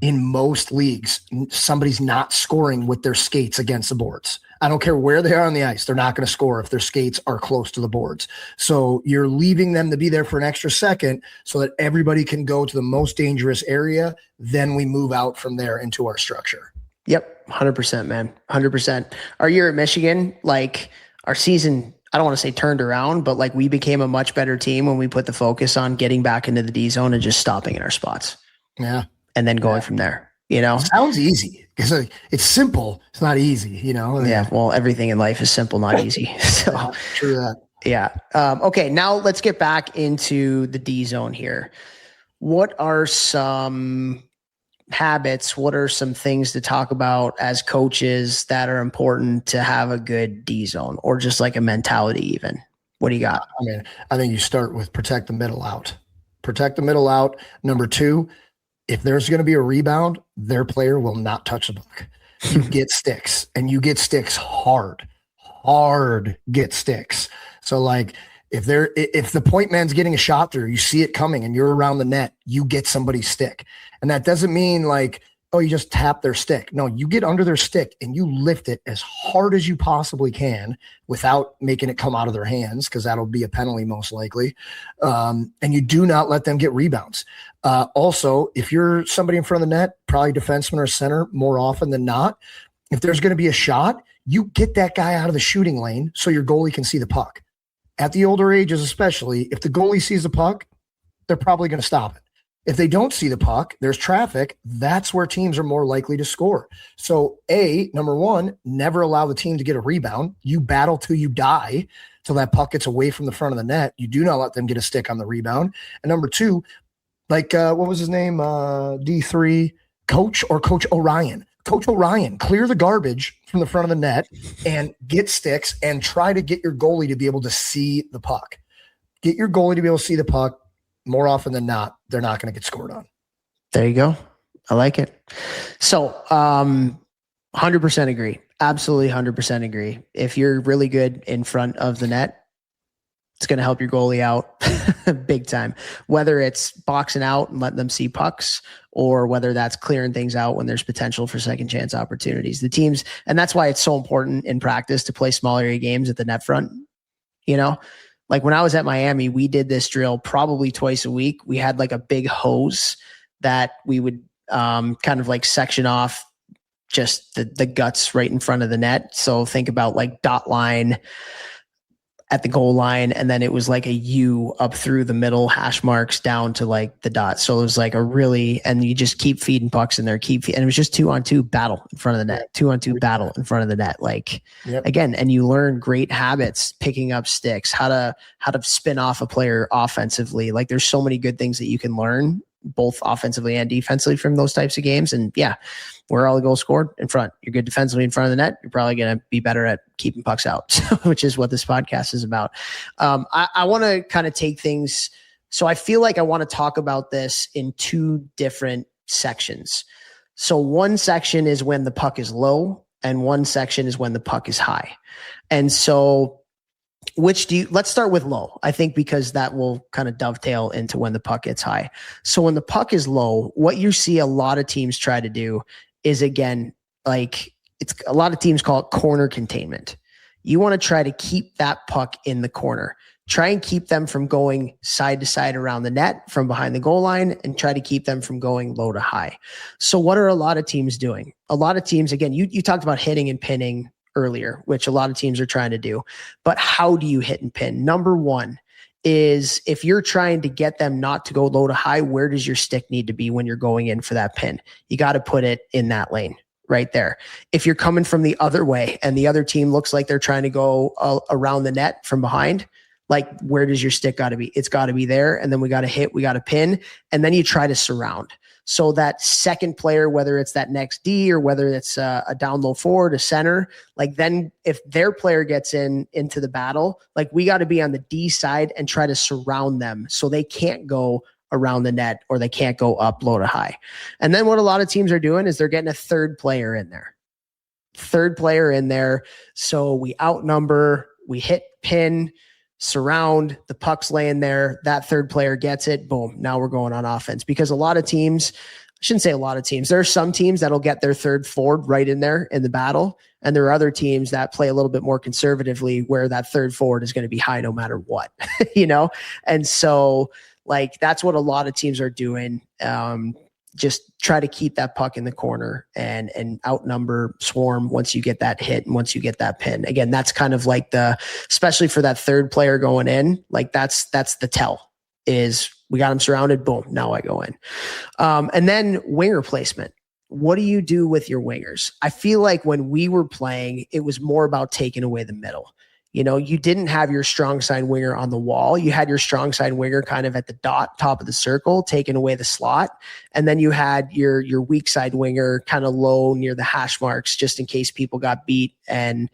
in most leagues, somebody's not scoring with their skates against the boards. I don't care where they are on the ice. They're not going to score if their skates are close to the boards. So you're leaving them to be there for an extra second so that everybody can go to the most dangerous area. Then we move out from there into our structure. Yep. 100%, man. 100%. Our year at Michigan, like our season, I don't want to say turned around, but like we became a much better team when we put the focus on getting back into the D zone and just stopping in our spots. Yeah. And then going from there. It sounds easy because it's simple. It's not easy, Yeah. Well, everything in life is simple, not easy. So true that. Yeah. Okay. Now let's get back into the D zone here. What are some habits? What are some things to talk about as coaches that are important to have a good D zone, or just like a mentality even? What do you got? I think you start with protect the middle out. Protect the middle out. Number 2, if there's going to be a rebound, their player will not touch the puck. You get sticks, and you get sticks hard get sticks. So like if the point man's getting a shot through, you see it coming and you're around the net, you get somebody's stick. And that doesn't mean like oh, you just tap their stick. No, you get under their stick and you lift it as hard as you possibly can without making it come out of their hands, because that'll be a penalty most likely. And you do not let them get rebounds. Also, if you're somebody in front of the net, probably defenseman or center more often than not, if there's going to be a shot, you get that guy out of the shooting lane so your goalie can see the puck. At the older ages especially, if the goalie sees the puck, they're probably going to stop it. If they don't see the puck, there's traffic, that's where teams are more likely to score. So number one, never allow the team to get a rebound. You battle till you die, till that puck gets away from the front of the net. You do not let them get a stick on the rebound. And number two, like what was his name? D3 Coach Orion. Coach Orion, clear the garbage from the front of the net and get sticks and try to get your goalie to be able to see the puck. Get your goalie to be able to see the puck. More often than not, they're not going to get scored on. There you go. I like it. So 100% agree. Absolutely 100% agree. If you're really good in front of the net, it's going to help your goalie out big time, whether it's boxing out and letting them see pucks, or whether that's clearing things out when there's potential for second chance opportunities. The teams, and that's why it's so important in practice to play small area games at the net front. You know, like when I was at Miami, we did this drill probably twice a week. We had like a big hose that we would kind of like section off just the guts right in front of the net. So think about like dot line at the goal line, and then it was like a U up through the middle, hash marks down to like the dot. So it was like and you just keep feeding pucks in there, and it was just 2-on-2 battle in front of the net, 2-on-2 battle in front of the net. Like again, and you learn great habits, picking up sticks, how to spin off a player offensively. Like there's so many good things that you can learn both offensively and defensively from those types of games. And yeah, where all the goals scored in front, you're good defensively in front of the net, you're probably going to be better at keeping pucks out, which is what this podcast is about. I want to kind of take things. So I feel like I want to talk about this in two different sections. So one section is when the puck is low, and one section is when the puck is high. And so let's start with low, I think, because that will kind of dovetail into when the puck gets high. So when the puck is low, what you see a lot of teams try to do is, again, like a lot of teams call it corner containment. You want to try to keep that puck in the corner. Try and keep them from going side to side around the net from behind the goal line, and try to keep them from going low to high. So what are a lot of teams doing? A lot of teams, again, you talked about hitting and pinning earlier, which a lot of teams are trying to do. But how do you hit and pin? Number one is, if you're trying to get them not to go low to high, where does your stick need to be when you're going in for that pin? You got to put it in that lane right there. If you're coming from the other way and the other team looks like they're trying to go around the net from behind, like where does your stick got to be? It's got to be there. And then we got to hit, we got to pin, and then you try to surround. So that second player, whether it's that next D or whether it's a down low forward, a center, like then if their player gets into the battle, like we got to be on the D side and try to surround them so they can't go around the net or they can't go up low to high. And then what a lot of teams are doing is they're getting a third player in there. So we outnumber, we hit, pin, surround, the puck's laying there, that third player gets it, boom, now we're going on offense. Because a lot of teams, I shouldn't say a lot of teams, there are some teams that'll get their third forward right in there in the battle, and there are other teams that play a little bit more conservatively where that third forward is going to be high no matter what, you know? And so like that's what a lot of teams are doing. Just try to keep that puck in the corner and outnumber, swarm once you get that hit and once you get that pin. Again, that's kind of like especially for that third player going in, like that's the tell is we got him surrounded. Boom. Now I go in. And then winger placement. What do you do with your wingers? I feel like when we were playing, it was more about taking away the middle. You know, you didn't have your strong side winger on the wall. You had your strong side winger kind of at the top of the circle, taking away the slot. And then you had your weak side winger kind of low near the hash marks, just in case people got beat. And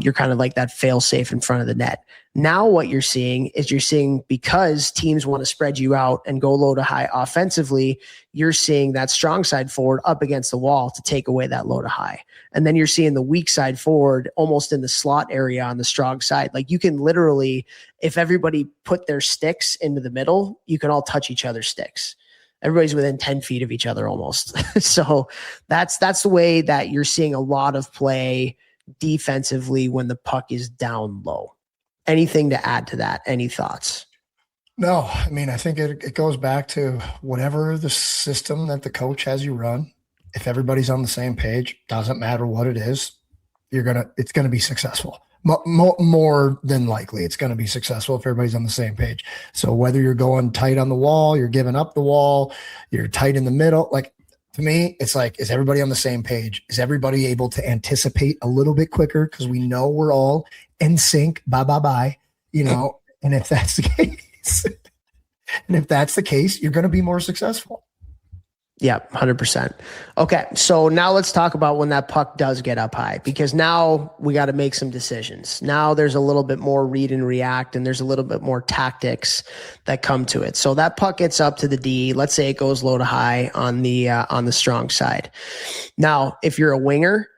you're kind of like that fail safe in front of the net. Now what you're seeing because teams want to spread you out and go low to high offensively, you're seeing that strong side forward up against the wall to take away that low to high. And then you're seeing the weak side forward almost in the slot area on the strong side. Like you can literally, if everybody put their sticks into the middle, you can all touch each other's sticks. Everybody's within 10 feet of each other almost. So that's the way that you're seeing a lot of play defensively when the puck is down low. Anything to add to that? Any thoughts? No, I mean, I think it goes back to whatever the system that the coach has you run. If everybody's on the same page, doesn't matter what it is, it's gonna be successful. More than likely, it's going to be successful if everybody's on the same page. So whether you're going tight on the wall, you're giving up the wall, you're tight in the middle, like to me, it's like, is everybody on the same page? Is everybody able to anticipate a little bit quicker? Because we know we're all in sync. Bye. And if that's the case, you're going to be more successful. Yeah, 100%. Okay, so now let's talk about when that puck does get up high, because now we got to make some decisions. Now there's a little bit more read and react, and there's a little bit more tactics that come to it. So that puck gets up to the D. Let's say it goes low to high on the strong side. Now, if you're a winger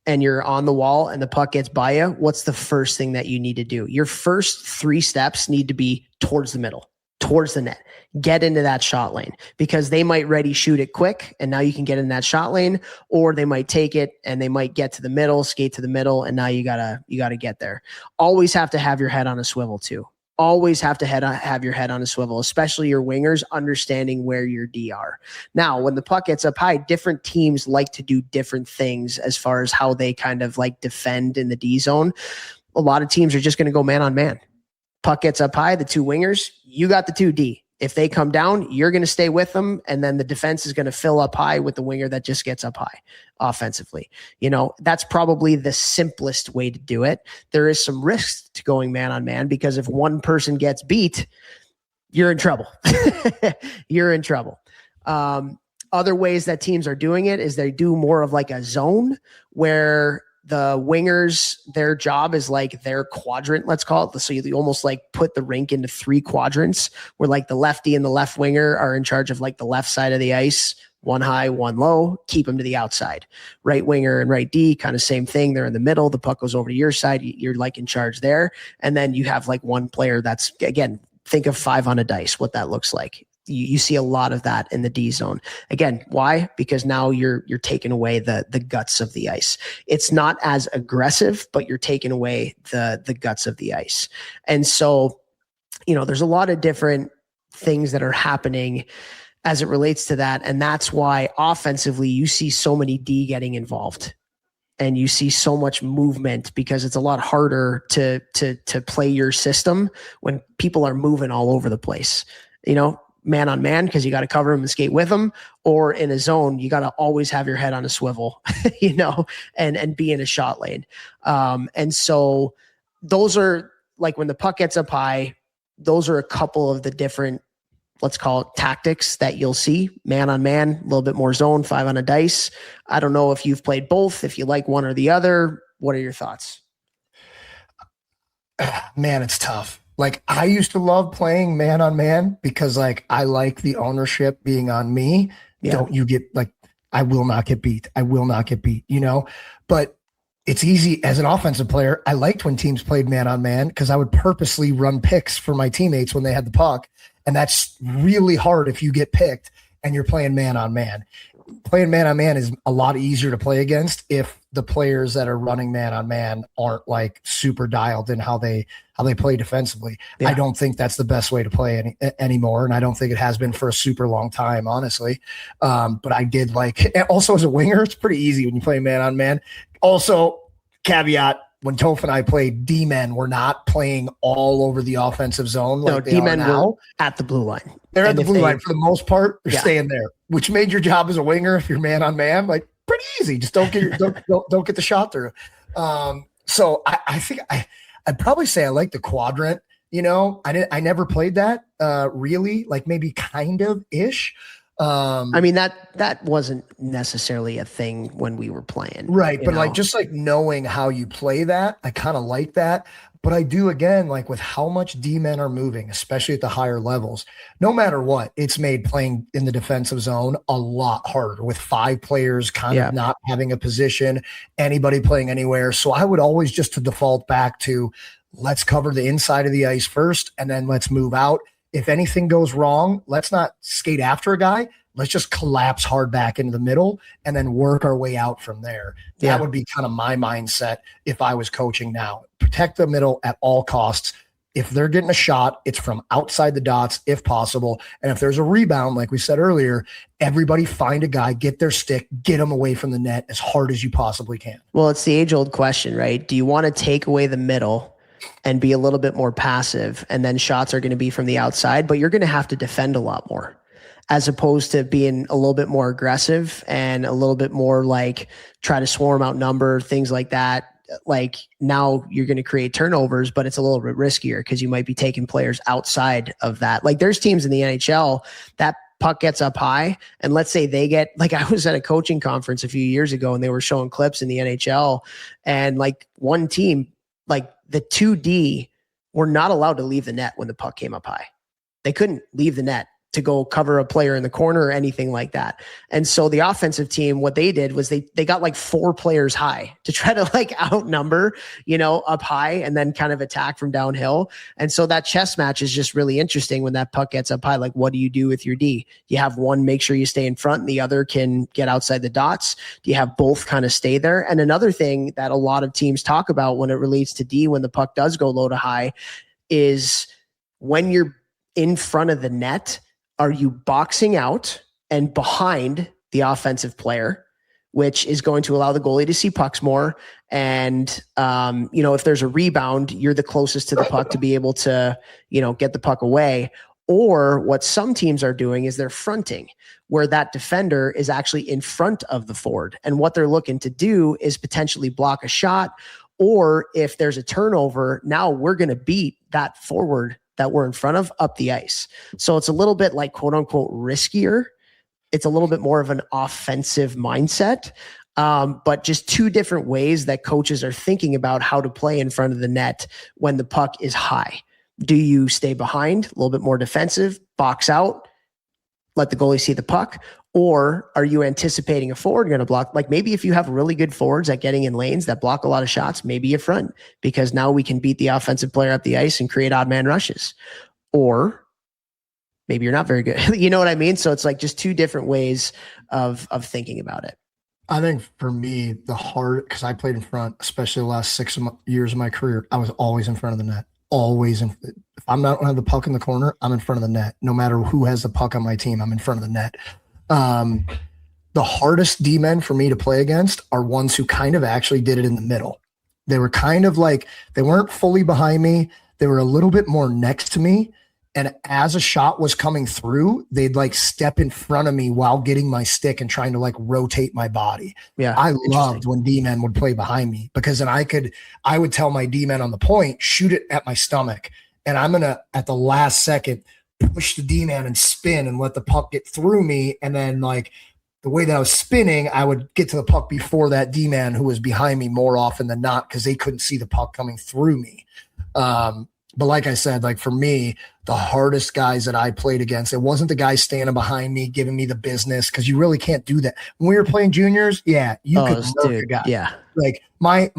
and you're on the wall and the puck gets by you, what's the first thing that you need to do? Your first 3 steps need to be towards the middle, towards the net. Get into that shot lane, because they might ready shoot it quick and now you can get in that shot lane, or they might take it and they might get to the middle, skate to the middle, and now you gotta get there. Always have to have your head on a swivel too. Always have to have your head on a swivel, especially your wingers, understanding where your D are. Now, when the puck gets up high, different teams like to do different things as far as how they kind of like defend in the D zone. A lot of teams are just going to go man on man. Puck gets up high, the 2 wingers, you got the 2D. If they come down, you're going to stay with them, and then the defense is going to fill up high with the winger that just gets up high offensively. That's probably the simplest way to do it. There is some risk to going man on man, because if one person gets beat, you're in trouble. You're in trouble. Other ways that teams are doing it is they do more of like a zone where the wingers, their job is like their quadrant, let's call it. So you almost like put the rink into 3 quadrants, where like the lefty and the left winger are in charge of like the left side of the ice, 1 high, 1 low, keep them to the outside. Right winger and right D, kind of same thing. They're in the middle. The puck goes over to your side. You're like in charge there. And then you have like one player that's, again, think of 5 on a dice, what that looks like. You see a lot of that in the D zone. Again, why? Because now you're taking away the guts of the ice. It's not as aggressive, but you're taking away the guts of the ice. And so, there's a lot of different things that are happening as it relates to that. And that's why offensively you see so many D getting involved. And you see so much movement, because it's a lot harder to play your system when people are moving all over the place. Man on man, because you got to cover them and skate with them, or in a zone, you got to always have your head on a swivel, and be in a shot lane. And so those are like, when the puck gets up high, those are a couple of the different, let's call it tactics that you'll see. Man on man, a little bit more zone, 5 on a dice. I don't know if you've played both, if you like one or the other. What are your thoughts? Man, it's tough. Like, I used to love playing man on man, because like I like the ownership being on me. Yeah. Don't you get like, I will not get beat. But it's easy as an offensive player. I liked when teams played man on man, because I would purposely run picks for my teammates when they had the puck. And that's really hard if you get picked and you're playing man on man. Playing man on man is a lot easier to play against if the players that are running man on man aren't like super dialed in how they play defensively. Yeah. I don't think that's the best way to play anymore. And I don't think it has been for a super long time, honestly. But I did like, also as a winger, it's pretty easy when you play man on man. Also, caveat, when Topher and I played, D-men were not playing all over the offensive zone. Like D-men were at the blue line. They're at the blue line for the most part. They're staying there, which made your job as a winger, if you're man on man, like pretty easy. Just don't get don't get the shot through. So I think I'd probably say I like the quadrant. I never played that really, like maybe kind of ish. That wasn't necessarily a thing when we were playing. Right. But like, just like knowing how you play that, I kind of like that. But I do, again, like with how much D-men are moving, especially at the higher levels, no matter what, it's made playing in the defensive zone a lot harder with 5 players kind of not having a position, anybody playing anywhere. So I would always just to default back to, let's cover the inside of the ice first, and then let's move out. if anything goes wrong, let's not skate after a guy. Let's just collapse hard back into the middle and then work our way out from there. That would be kind of my mindset if I was coaching now. Protect the middle at all costs. If they're getting a shot, it's from outside the dots if possible. And if there's a rebound, like we said earlier, everybody find a guy, get their stick, get them away from the net as hard as you possibly can. Well, it's the age-old question, right? Do you want to take away the middle and be a little bit more passive, and then shots are going to be from the outside, but you're going to have to defend a lot more, as opposed to being a little bit more aggressive and a little bit more like try to swarm, outnumber, things like that. Like now you're going to create turnovers, but it's a little bit riskier because you might be taking players outside of that. Like there's teams in the NHL that puck gets up high, and let's say they get, like I was at a coaching conference a few years ago and they were showing clips in the NHL, and like one team, like the 2D were not allowed to leave the net when the puck came up high. They couldn't leave the net to go cover a player in the corner or anything like that. And so the offensive team, what they did was they got like 4 players high to try to like outnumber, up high and then kind of attack from downhill. And so that chess match is just really interesting when that puck gets up high. Like, what do you do with your D? You have one, make sure you stay in front, and the other can get outside the dots. Do you have both kind of stay there? And another thing that a lot of teams talk about when it relates to D, when the puck does go low to high, is when you're in front of the net, are you boxing out and behind the offensive player, which is going to allow the goalie to see pucks more? And, if there's a rebound, you're the closest to the puck to be able to, get the puck away. Or what some teams are doing is they're fronting, where that defender is actually in front of the forward. And what they're looking to do is potentially block a shot. Or if there's a turnover, now we're going to beat that forward that we're in front of up the ice. So it's a little bit like quote unquote riskier. It's a little bit more of an offensive mindset, but just 2 different ways that coaches are thinking about how to play in front of the net when the puck is high. Do you stay behind, a little bit more defensive, box out, let the goalie see the puck? Or are you anticipating a forward going to block? Like maybe if you have really good forwards at getting in lanes that block a lot of shots, maybe you front, because now we can beat the offensive player up the ice and create odd man rushes. Or maybe you're not very good. You know what I mean? So it's like just 2 different ways of thinking about it. I think for me, because I played in front, especially the last 6 years of my career, I was always in front of the net. Always. If I'm not have the puck in the corner, I'm in front of the net. No matter who has the puck on my team, I'm in front of the net. The hardest D-men for me to play against are ones who kind of actually did it in the middle. They were kind of like, they weren't fully behind me. They were a little bit more next to me. And as a shot was coming through, they'd like step in front of me while getting my stick and trying to like rotate my body. Yeah. I loved when D-men would play behind me, because then I would tell my D-men on the point, shoot it at my stomach. And I'm going to, at the last second, push the D-man and spin and let the puck get through me. And then like the way that I was spinning, I would get to the puck before that D-man who was behind me more often than not, because they couldn't see the puck coming through me. But like I said, like for me, the hardest guys that I played against, it wasn't the guys standing behind me, giving me the business, because you really can't do that. When we were playing juniors, you could murk a guy. Yeah. Like my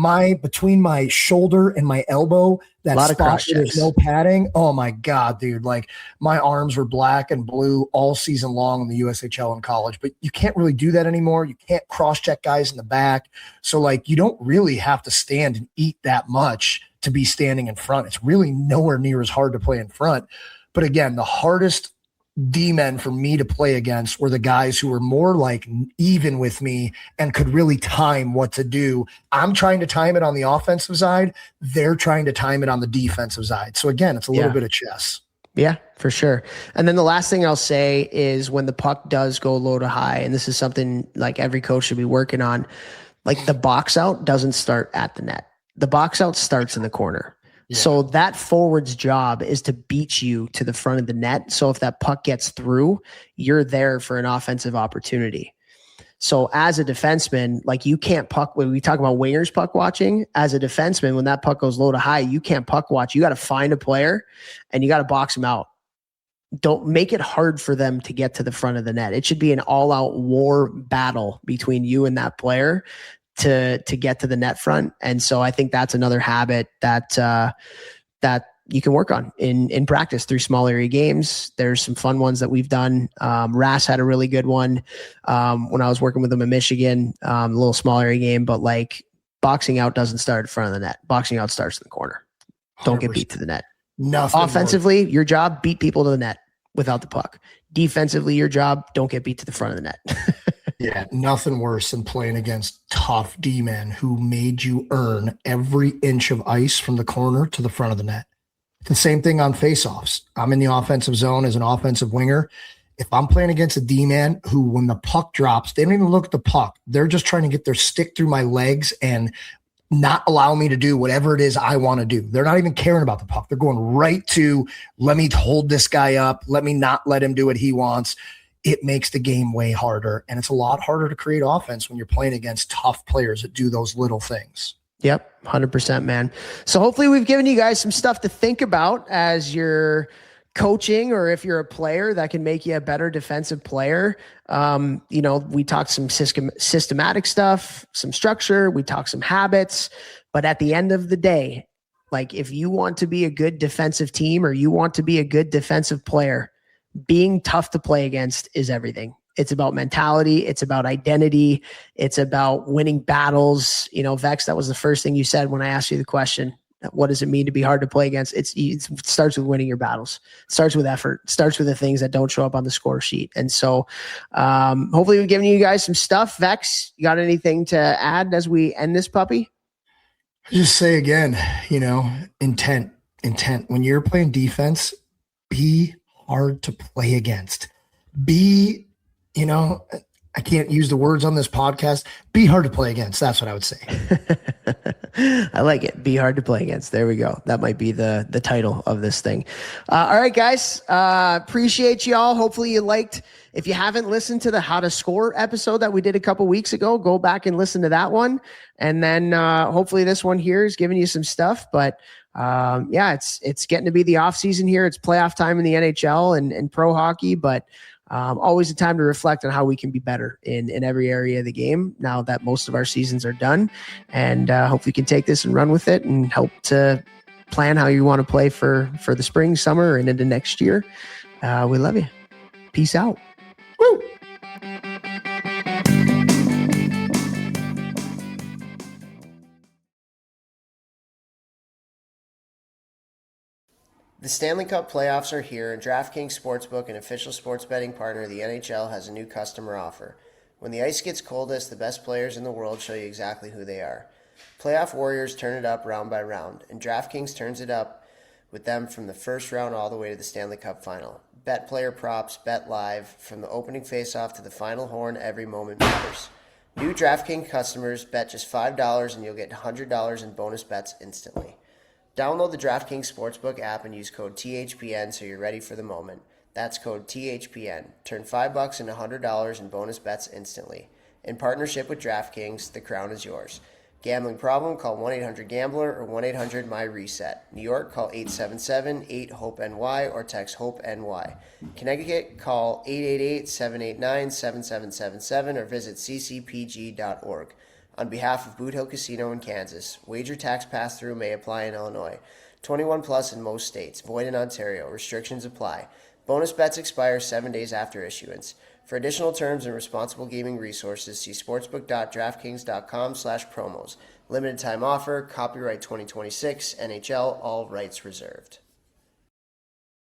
between my shoulder and my elbow, that spot where there's no padding. Oh my God, dude. Like my arms were black and blue all season long in the USHL in college, but you can't really do that anymore. You can't cross check guys in the back. So like, you don't really have to stand and eat that much to be standing in front. It's really nowhere near as hard to play in front. But again, the hardest D-men for me to play against were the guys who were more like even with me and could really time what to do. I'm trying to time it on the offensive side. They're trying to time it on the defensive side. So again, it's a little bit of chess. Yeah, for sure. And then the last thing I'll say is when the puck does go low to high, and this is something like every coach should be working on, like the box out doesn't start at the net. The box out starts in the corner. Yeah. So that forward's job is to beat you to the front of the net. So if that puck gets through, you're there for an offensive opportunity. So as a defenseman, like you can't puck, when we talk about wingers puck watching, as a defenseman, when that puck goes low to high, you can't puck watch. You got to find a player and you got to box them out. Don't make it hard for them to get to the front of the net. It should be an all-out war battle between you and that player to get to the net front. And so I think that's another habit that you can work on in practice through small area games. There's some fun ones that we've done. Rass had a really good one when I was working with them in Michigan, a little small area game, but like boxing out doesn't start in front of the net. Boxing out starts in the corner. Don't get beat to the net. Nothing offensively, your job, beat people to the net without the puck. Defensively, your job, don't get beat to the front of the net. Yeah, nothing worse than playing against tough D-men who made you earn every inch of ice from the corner to the front of the net. It's the same thing on faceoffs. I'm in the offensive zone as an offensive winger. If I'm playing against a D-man who, when the puck drops, they don't even look at the puck. They're just trying to get their stick through my legs and not allow me to do whatever it is I want to do. They're not even caring about the puck. They're going right to, let me hold this guy up. Let me not let him do what he wants. It makes the game way harder. And it's a lot harder to create offense when you're playing against tough players that do those little things. Yep, 100%, man. So hopefully we've given you guys some stuff to think about as you're coaching, or if you're a player, that can make you a better defensive player. We talked some systematic stuff, some structure, we talked some habits, but at the end of the day, like if you want to be a good defensive team or you want to be a good defensive player, being tough to play against is everything. It's about mentality. It's about identity. It's about winning battles. Vex, that was the first thing you said when I asked you the question. What does it mean to be hard to play against? It starts with winning your battles. It starts with effort. It starts with the things that don't show up on the score sheet. And so hopefully we've given you guys some stuff. Vex, you got anything to add as we end this puppy? Just say again, intent. When you're playing defense, be hard to play against. Be, I can't use the words on this podcast. Be hard to play against. That's what I would say. I like it. Be hard to play against. There we go. That might be the title of this thing. All right, guys. Appreciate y'all. Hopefully you liked. If you haven't listened to the How to Score episode that we did a couple weeks ago, go back and listen to that one. And then hopefully this one here is giving you some stuff. But it's getting to be the off season here. It's playoff time in the NHL and pro hockey, but always a time to reflect on how we can be better in every area of the game now that most of our seasons are done. And hopefully you can take this and run with it and help to plan how you want to play for the spring, summer, and into next year. We love you. Peace out. Woo! The Stanley Cup playoffs are here, and DraftKings Sportsbook, an official sports betting partner of the NHL, has a new customer offer. When the ice gets coldest, the best players in the world show you exactly who they are. Playoff warriors turn it up round by round, and DraftKings turns it up with them from the first round all the way to the Stanley Cup final. Bet player props, bet live, from the opening faceoff to the final horn, every moment matters. New DraftKings customers bet just $5 and you'll get $100 in bonus bets instantly. Download the DraftKings Sportsbook app and use code THPN so you're ready for the moment. That's code THPN. Turn $5 into $100 in bonus bets instantly. In partnership with DraftKings, the crown is yours. Gambling problem? Call 1-800-GAMBLER or 1-800-MY-RESET. New York, call 877-8-HOPE-NY or text HOPE-NY. Connecticut, call 888-789-7777 or visit ccpg.org. On behalf of Boot Hill Casino in Kansas, wager tax pass-through may apply in Illinois. 21 plus in most states. Void in Ontario. Restrictions apply. Bonus bets expire 7 days after issuance. For additional terms and responsible gaming resources, see sportsbook.draftkings.com/promos. Limited time offer. Copyright 2026. NHL. All rights reserved.